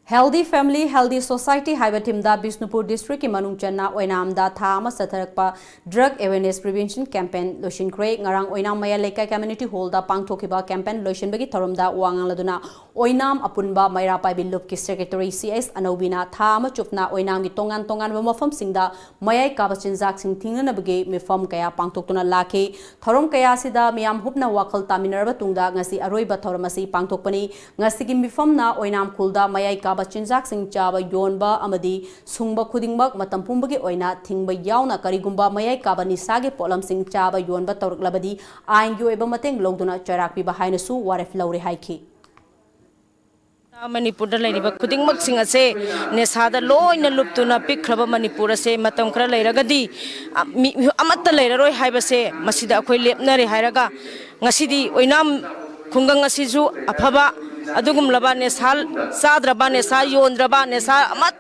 Healthy Family, Healthy Society haiba timda Bisnupur District ki manung channa oinamda tha ama satharakpa Drug Awareness Prevention Campaign lotion kre ngarang oinam maya lekai Community Hall da pangthokiba campaign lotion bagi thoromda wangang laduna oinam apunba Mairapai Bilup ki Secretary CS Anobina tha ama chupna oinam gi tongan mafam singda mayai kabachin jak sing thingna bagi mifam kaya pangthoktuna lakhe thorom kaya sida miam hupna wakal taminarba tungda ngasi aroiba thoromasi pangthokpani ngasi gi mifam na oinam khulda mayai Chinjak sing chaba yonba amadi sungba khudingmak matam pumbagi oina thingba yauna karigumba mayai kaba nisage polam sing chaba yonba tawraklabadi ain gi oiba mateng logduna charakpi bahaina su waref laure haiki Manipur da lairiba khudingmak sing ase nesada loina luptuna pikraba Manipur ase matam khara lairagadi amatta lairaroi haibase masida akhoi lepnare hairaga ngasidi oinam khungang asiju afaba adugum laba ne sal sadraba ne sa yondraba ne sa amat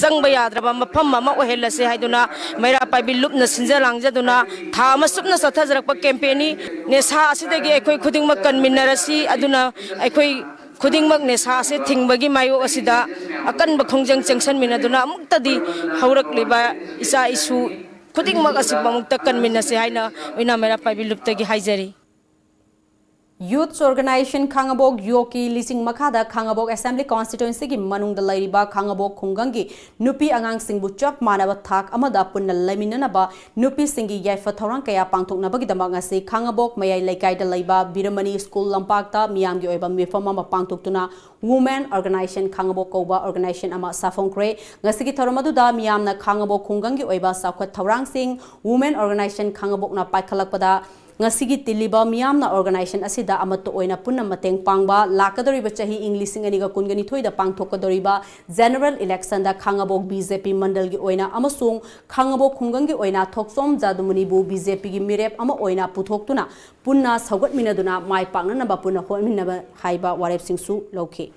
sangba yadraba mafam mama ohelase haiduna Mairapai Bilup na sinjalangja tha masupna sathajrakpa campaign ne sa asidagi ekoi khudingmak kanminarasi aduna ekoi khudingmak ne sa ase thingbagi mayo asida akanba khongjang chengsan minaduna amuktadi haurakliba isa isu khudingmak asibba mukta kanminase haina oina Mairapai Bilup tagi haijari Youth Organization Khangabok Yoki Lising Makada Khangabok Assembly Constituency ki manung da lairiba Khangabok Khungangi Nupi Angang Singbu Chap Manaba Thak Amada Punna Laminanaba Nupi Singi Yaifa Thorang Kaya Pangtok Nabagi Damangasi Khangabok Mayai Laikai da Laiba Biramani School Lampakta Miyamgi Oiba Mifama Pangtok Tuna Women Organization Khangabok Koba Organization Ama Safongkre Ngasiki Thoramadu da Miyamna Khangabok Khungangi Oiba Sakwat Thorang Sing Women Organization Khangabok na Paikalakpada ngasigi tiliba miyamna organization asida amato oina punna mateng pangba lakadoriba chahi English singaniga kungani thoida pangthokadoriba general election da khangabok BJP mandal gi oina amasung khangabok khungang gi oina thoksom jadumuni bu BJP gi mirep ama oina puthoktuna punna saugat minaduna mai pangna naba punna hominaba haiba warep singsu lokhe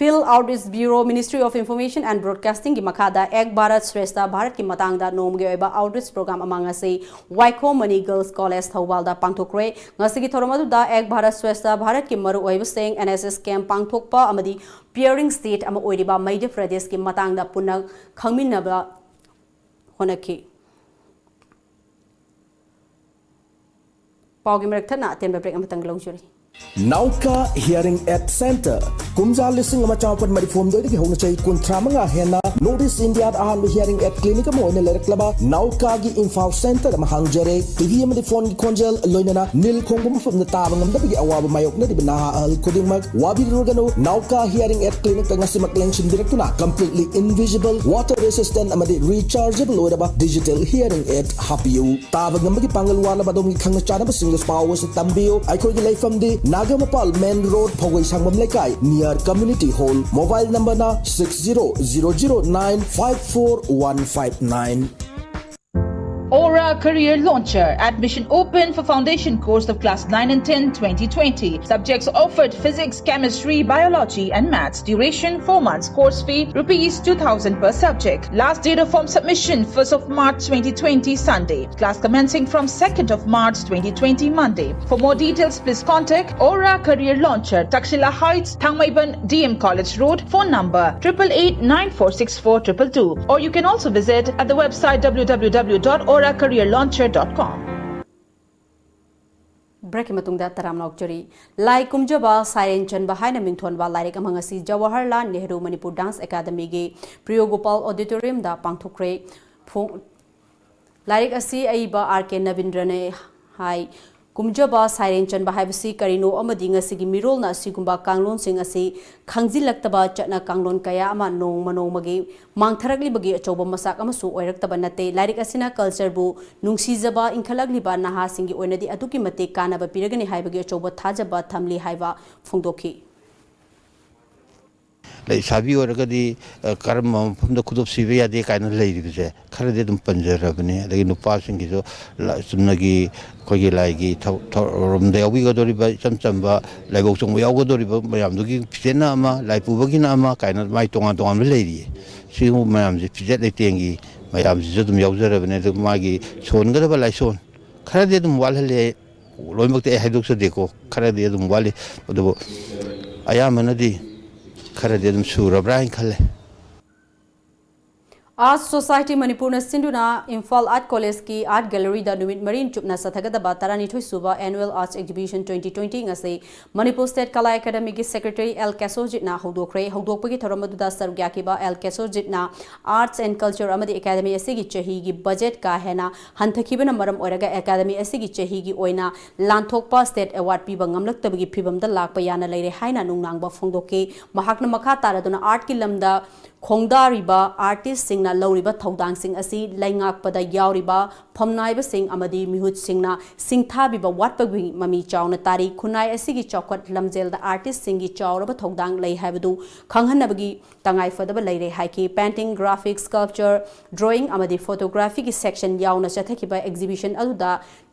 Field Outreach Bureau Ministry of Information and Broadcasting ki makhada Ek Bharat Shrestha Bharat ki matangda nomge oiba outreach program amanga se Waiko Mani Girls College Thawalda pangthokre ngasi ki thoromadu da Ek Bharat Shrestha Bharat ki maru oiba seng NSS camp pangthokpa amadi peering state ama oiriba Madhya Pradesh ki matangda punna khangminaba honaki Paugi merakthana atenba break amatang longjuri Nauka Hearing Aid Center Kumja listing ama chawpan marifom doi ki hona chai kuntra manga hena Notice India ahan hearing aid clinic mo ne lerek laba Nauka gi info center ma hangjare TV ma di phone gi konjel loinana nil khongum fam na ta bangam da bi awab mayok na di bana al koding mag wabi rugano Nauka Hearing Aid Clinic ta ngasi makleng sim directuna completely invisible water resistant ama di rechargeable loida digital hearing aid hapiu ta bangam gi pangal wala ba dom gi khang cha na ba single power se tambio ai khoi gi leifam di Nagamapal Main Road Phogoi Sangam Lekai near Community Hall mobile number na 6000954159 Aura Career Launcher. Admission open for foundation course of class 9 and 10 2020. Subjects offered physics, chemistry, biology and maths. Duration 4 months. Course fee rupees 2000 per subject. Last date of form submission 1st of March 2020 Sunday. Class commencing from 2nd of March 2020 Monday. For more details please contact Aura Career Launcher, Takshila Heights, Thangmaiban DM College Road. Phone number 8889464222. Or you can also visit at the website www.auracareerlauncher.com. Break matungda taram nokjari lai kumjaba siren chanba haina mingthonba lairik amangasi Jawaharlal Nehru Manipur Dance Academy ge Priyogopal Auditorium da pangthokre lairik asi aiba RK Navindrane hai kumjaba siren chanba haibasi karino amadi ngasigi mirolna sigumba kanglon sing asi khangjilaktaba chatna kanglon kaya ama nong manomagi mangtharagli bagi achoba masak amasu oiraktaba nate lairik asina culture bu nungsijaba inkhalagli ba naha singi oinadi aduki mate kanaba piragani haibagi achoba thajaba thamli haiba phongdokhi Sabi oragadi karam mafamda khudop sibe yade kaina leiribse kharade dum panjarabne lagi nupa singi jo sunagi khogi laigi romde yawi godori ba chamchamba laibok chong yaw godori ba mayam dugi pijena ama laipu bagina ama kaina mai tonga tonga leiri simu mayam je pijet leitengi mayam je dum yawjarabne dum magi songa ba laison kharade dum walhale loimakte haidok se deko kharade dum wali odo ayamanadi Karadedum Sura Brian Kale. Art Society Manipur na Sinduna Imphal Art College ki Art Gallery da Numit Marine Chupna Sathagada Batarani Thoi Suba Annual Arts Exhibition 2020 ngase Manipur State Kala Academy ki Secretary L Kesojit na hodokre hodokpagi thoramadu da sargyaki ba L Kesojit na Arts and Culture amadi Academy asigi chahi gi budget ka hena hanthakibana maram oraga Academy asigi chahi gi oina lanthokpa State Award pi bangamlak tabagi phibam da lakpa yana leire haina nungnang ba phongdoke mahakna makha taraduna art ki lamda khongdariba artist singna loriba thodang sing asi laingak pada yauriba phomnaiba sing amadi mihut singna singthabiba watpagwi mami chawna tari khunai asigi chawkat lamjel da artist singi chawraba thodang lei haibadu khanghanabagi tangai fadaba leire haiki painting graphics sculpture drawing amadi photography ki section yauna chathakiba exhibition aduda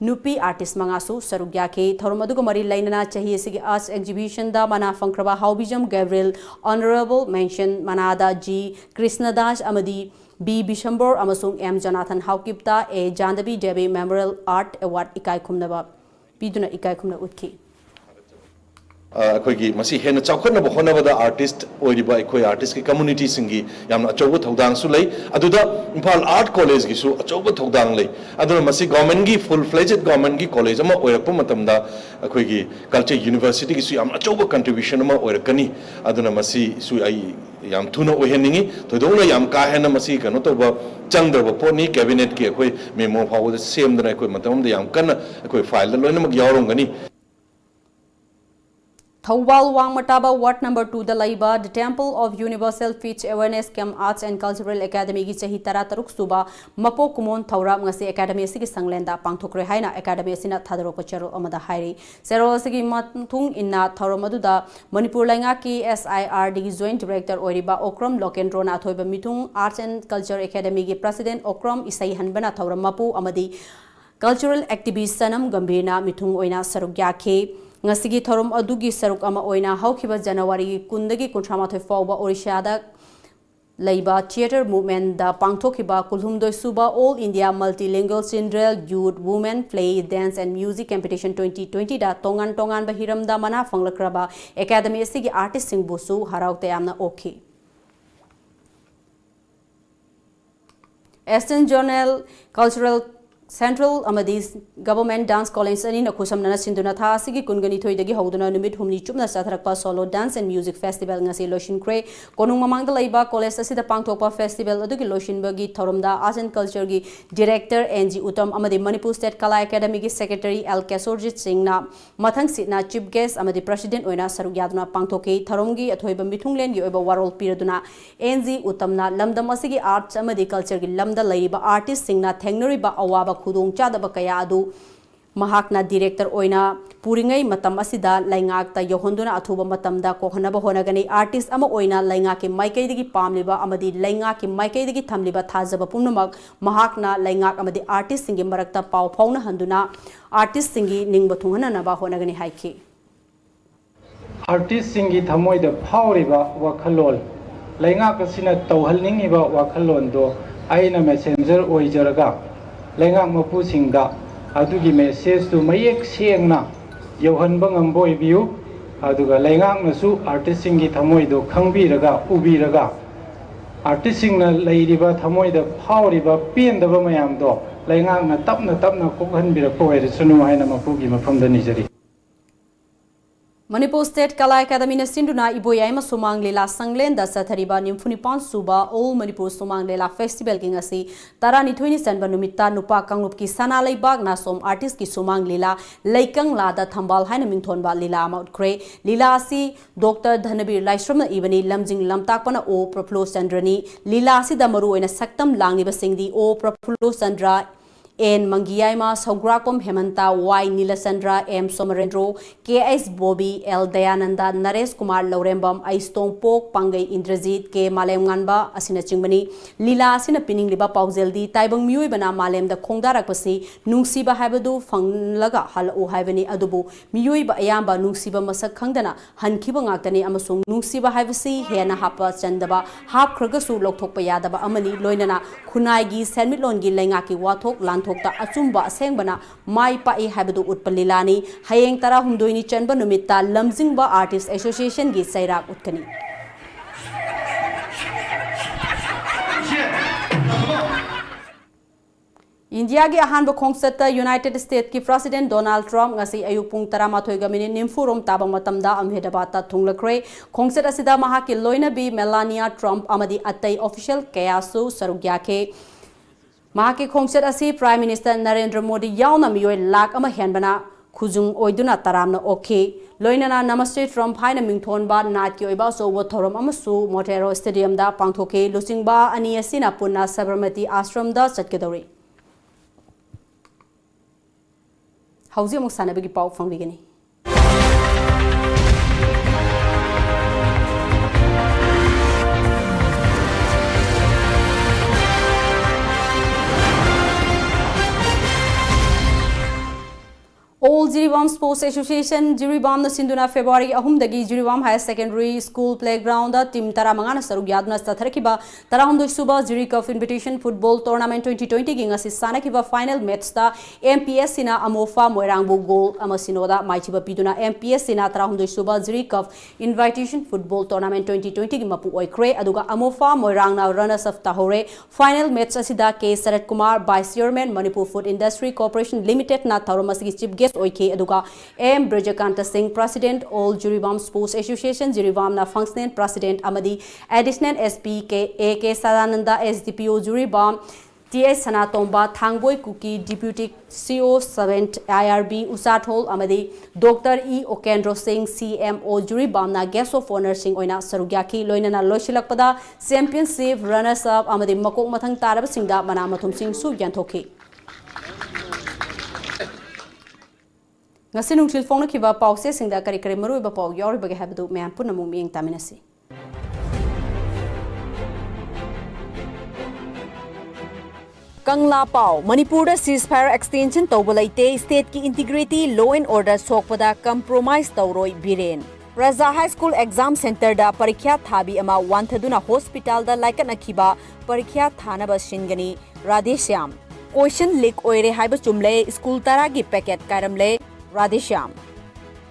nupi artist mangasu sarugya ke thormadugo mari lainana chahi asigi arts exhibition da mana fangkraba haubijam Gabriel honorable mention manada G Krishnadas amadi B Bishambor amasung M Jonathan Haukipta A Jandabi Devi Memorial Art Award ikai khumnaba piduna ikai khumna utki अखोगी मसी हेन चाखनब होनबदा artist ओइरिबा अखोई artist की community सिंगी यामना अचौब थौदांग सु लई अदुदा Imphal art college की सु अचौब थौदांग लई अदुना मसी government की full fledged government की कॉलेज अमा ओइरकप मतमदा अखोगी कल्चर यूनिवर्सिटी की सु याम अचौब कंट्रीब्यूशन अमा ओइरकनी अदुना मसी सु आई याम थुना ओहेनिंगी थोदोंना याम का हेन मसी कनो तोबा चंगदब पोनी कैबिनेट की अखोई मेमो फावद सेमदना अखोई मतमदा याम कन अखोई file लोइनमक यावरंगनी Thawal Wangmataba Ward number 2 da laiba the Temple of Universal Speech Awareness Camp Arts and Cultural Academy gi chahi tara taruk suba mapo kumon thawra ngasi academy sigi sanglenda pangthokre haina academy sina thadaro pacharo amada hairi zero sigi mathung inna thawra maduda Manipur lainga ki SIRD gi joint director oiriba Okram Lokendro na thoiba mithung Arts and Culture Academy gi president Okram Isai Hanbana thawra mapu amadi cultural activist Sanam Gambirna mithung oina saruk yakhe ngasigi thorum adugi saruk ama oina haukiba January kundagi kuntramathoi fawba Orishada laiba theater movement da pangthokiba kulhumdoi suba All India Multilingual Children Youth Women Play Dance and Music Competition 2020 da tongan bahiram da mana fanglakraba academy sigi artist sing busu haraute amna okhi Eastern Journal Cultural Central Amadis Government Dance College ani na kusam na sinduna tha sigi kungani thoi dagi hoduna numit humni chupna satharakpa solo dance and music festival ngasi loshin kre konung mamang da laiba college asida pangthokpa festival adugi loshin bagi thorumda arts and culture gi director NG Utam amadi Manipur State Kala Academy gi secretary L Kesorjit Singh na mathang sitna chief guest amadi president oina saruk yaduna pangthoke tharumgi athoiba mithunglen gi oiba warol piraduna NG Utam na lamdam asigi arts amadi culture gi lamda laiba artist singna thengnari ba awaba khudong chadaba kaya adu mahakna director oina puringai matam asida laingak ta yohonduna athuba matam da kohanaba honagani artist ama oina lainga ki maikai digi pamliba amadi lainga ki maikai digi thamliba thajaba pumnamak mahakna laingak amadi artist singi marakta paw phawna handuna artist singi ningba thungana na ba honagani haiki artist singi thamoi da phawriba wakhalol laingak asina tawhalningiba wakhalon do aina messenger oijaraga laingak mapu singa adugi message to mayek siengna yohanba ngamboi biu aduga laingak nasu artist singi thamoi do khangbiraga ubiraga artist singna leiriba thamoi da phawriba pendaba mayam do laingak na tapna kokhanbira ko erisunu haina mapu gi mafam da nijari Manipur State Kala Academy na sinduna iboyai sumang lela sanglen da sathariba nimfunipan suba All Manipur Sumang Lela Festival ki ngasi tara nithoi sanba numita nupa kanglup ki sana leibak na som artist ki sumang lela leikang la da thambal haina mingthon ba lela ma utkre lela si Dr Dhanabir Laisram na ibani lamjing lamtakpana O Praflo Chandrani lela si da maru oina saktam langni ba singdi O Praflo Chandra N Mangiyaima Saugrapam Hemanta Y Nilasandra M Somarendro KS Bobby L Dayananda Naresh Kumar Laurembam Aistong Pok Pangai Indrajit K Malem Nganba asina chingmani lila asina pining liba pauzeldi taibang mioi bana malem da khongdarak pasi nungsiba haibadu fanglaga halu haibani adubu mioi ba ayamba nungsiba masak khangdana hankiba ngaktani amasung nungsiba haibasi hena hapa chandaba hap khraga lokthokpa yadaba amani loinana khunai gi senmitlon gi lenga ki wathok thokta achumba asengbana mai pa e habadu utpalilani hayeng tara humdoini chanba numita lamjingba artist association gi sairak utkani India gi ahanba khongsata United States ki President Donald Trump ngasi ayuk pung 13 ga minute nimfurom tabang matamda Ahmedabad ta thunglakre khongsat asida maha ki loina bi Melania Trump amadi atai official kayasu sarugyake Mahaki khongsat asi Prime Minister Narendra Modi yauna miyoi lak ama henbana khujung oiduna taramna okhe loinana Namaste Trump haina mingthon ba nat ki oiba so wo thorom amasu Motero Stadium da pangthoke lusingba ani asina punna Sabarmati Ashram da chatkedori hauzi amuk sanabagi pau fangbigani All Jiribam Sports Association Jiribam na sinduna February ahum dagi Jiribam High Secondary School Playground da team tara mangana sarug yaduna statharkiba tara humdo suba Jiri Cup Invitation Football Tournament 2020 gi ngasi sanakiba final match da MPS sina amofa moirangbu goal amasinoda maichiba piduna MPS sina tara humdo suba Jiri Cup Invitation Football Tournament 2020 gi mapu oikre aduga amofa moirangna runners up tahore final match asida K Sarat Kumar Vice Chairman Manipur Food Industry Corporation Limited na tharomasigi chief guest oike aduga M Brajakanta Singh President All Jiribam Sports Association Jiribam na functioning President amadi Additional SP AK Sadananda SDPO Jiribam TS Sanatomba Thangboy Kuki Deputy CO 7th IRB Usathol Amadi Dr. E Okendro Singh CMO Jury Bamna Guest of Honor Singh Oina Sarugyaki Loinana Loshilakpada Championship Runners Up Amadi Makok Mathang Tarab Singda Manamathum Singh Su Yanthoki Ngasi nungsil phone khiba pause singda kari kari maru ba pau yor ba habdu me ampun namu ming taminasi Kangla Pau, Manipur ceasefire extension tawbalaite state ki integrity law and order sokpada compromise tawroi biren. Raza High School Exam Center da parikya thabi ama wanthaduna hospital da laikat nakhiba parikya thana ba shingani Radheshyam. Question leak oire haiba chumle school tara gi packet kairamle Radheshyam.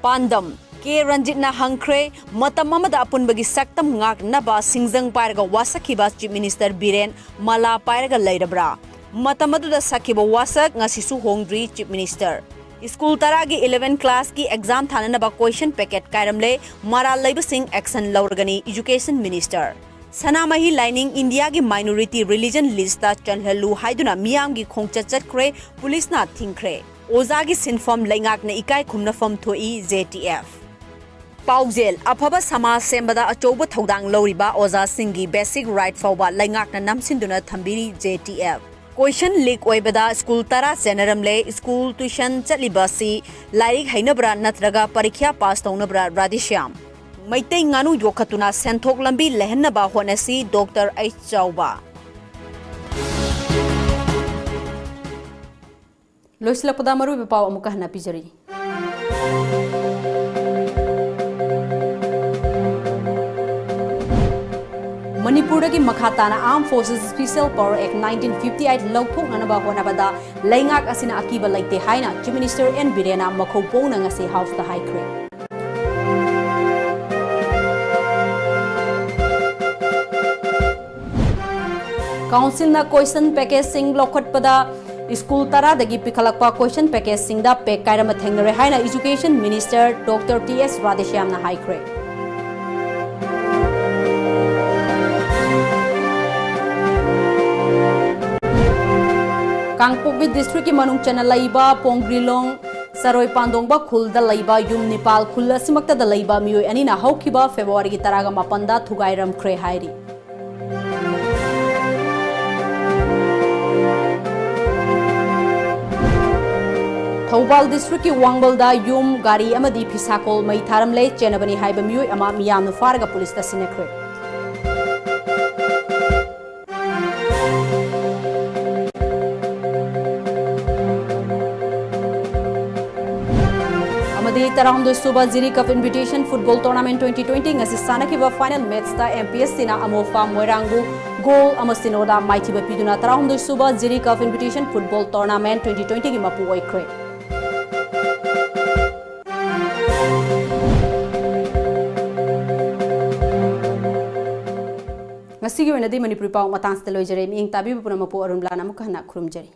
Pandam K Ranjit na hangkre matam amada apunbagi saktam ngak naba singjang pairaga wasakhiba Chief Minister Biren Mala pairaga lairabra. Matamadu Sakiba Wasak Ngasisu Hongdri Chief Minister. School Taragi 11 class ki exam thananaba question packet kairamle Mara Labor Singh action laurgani Education Minister. Sanamahi lining India ki minority religion list ta chanhalu haiduna miyam gi khongcha chatkre police na thingkre. Oza gi sinform laingak na ikai khumna fam thoi JTF. Paujel afaba samaj sembada achoba thodang loriba Oza Singhi basic right fawba laingak na namsinduna thambiri JTF. Question leak oibada school tara senaramle school tuition chatlibasi lairik hainabra natraga parikya pass taunabra Radheshyam Maitai nganu yokhatuna senthok lambi lehnaba honasi Dr. H Chauba Loislapda maru bepaw amuka hana pijari Manipur ki Makhatana Armed Forces Special Power Act 1958 Lauthok nanaba honabada laingak asina akiba laite haina Chief Minister N Birena makhopong na ngasi House the High Court Council na question package sing lokhatpada School tara dagi pikhalakpa question package sing da pek kairama thengnare haina Education Minister Dr. T.S. Radheshyam na High Court Kangpokbi district ki manung chana laiba Pongrilong Saroi Pandongba khulda laiba Yum Nepal khulla simakta da laiba miyoi anina haukiba February ki taraga mapanda thugairam khre hairi Thoubal district ki Wangbalda Yum Gari amadi Pisakol mai tharamle chenabani haiba miyoi ama miyamnu farga police ta sinekre Tarahum Suba Ziri Cup Invitation Football Tournament 2020 ngasi sanakiba final match ta MPSC na Amofa Moirangu goal amasinoda maithiba piduna Tarahum Suba Ziri Cup Invitation Football Tournament 2020 gi mapu oikre ngasi gi wenadi Manipur paw matang stelo jere mi ing tabi puna mapu ARUNBALA namu kahna khurumjari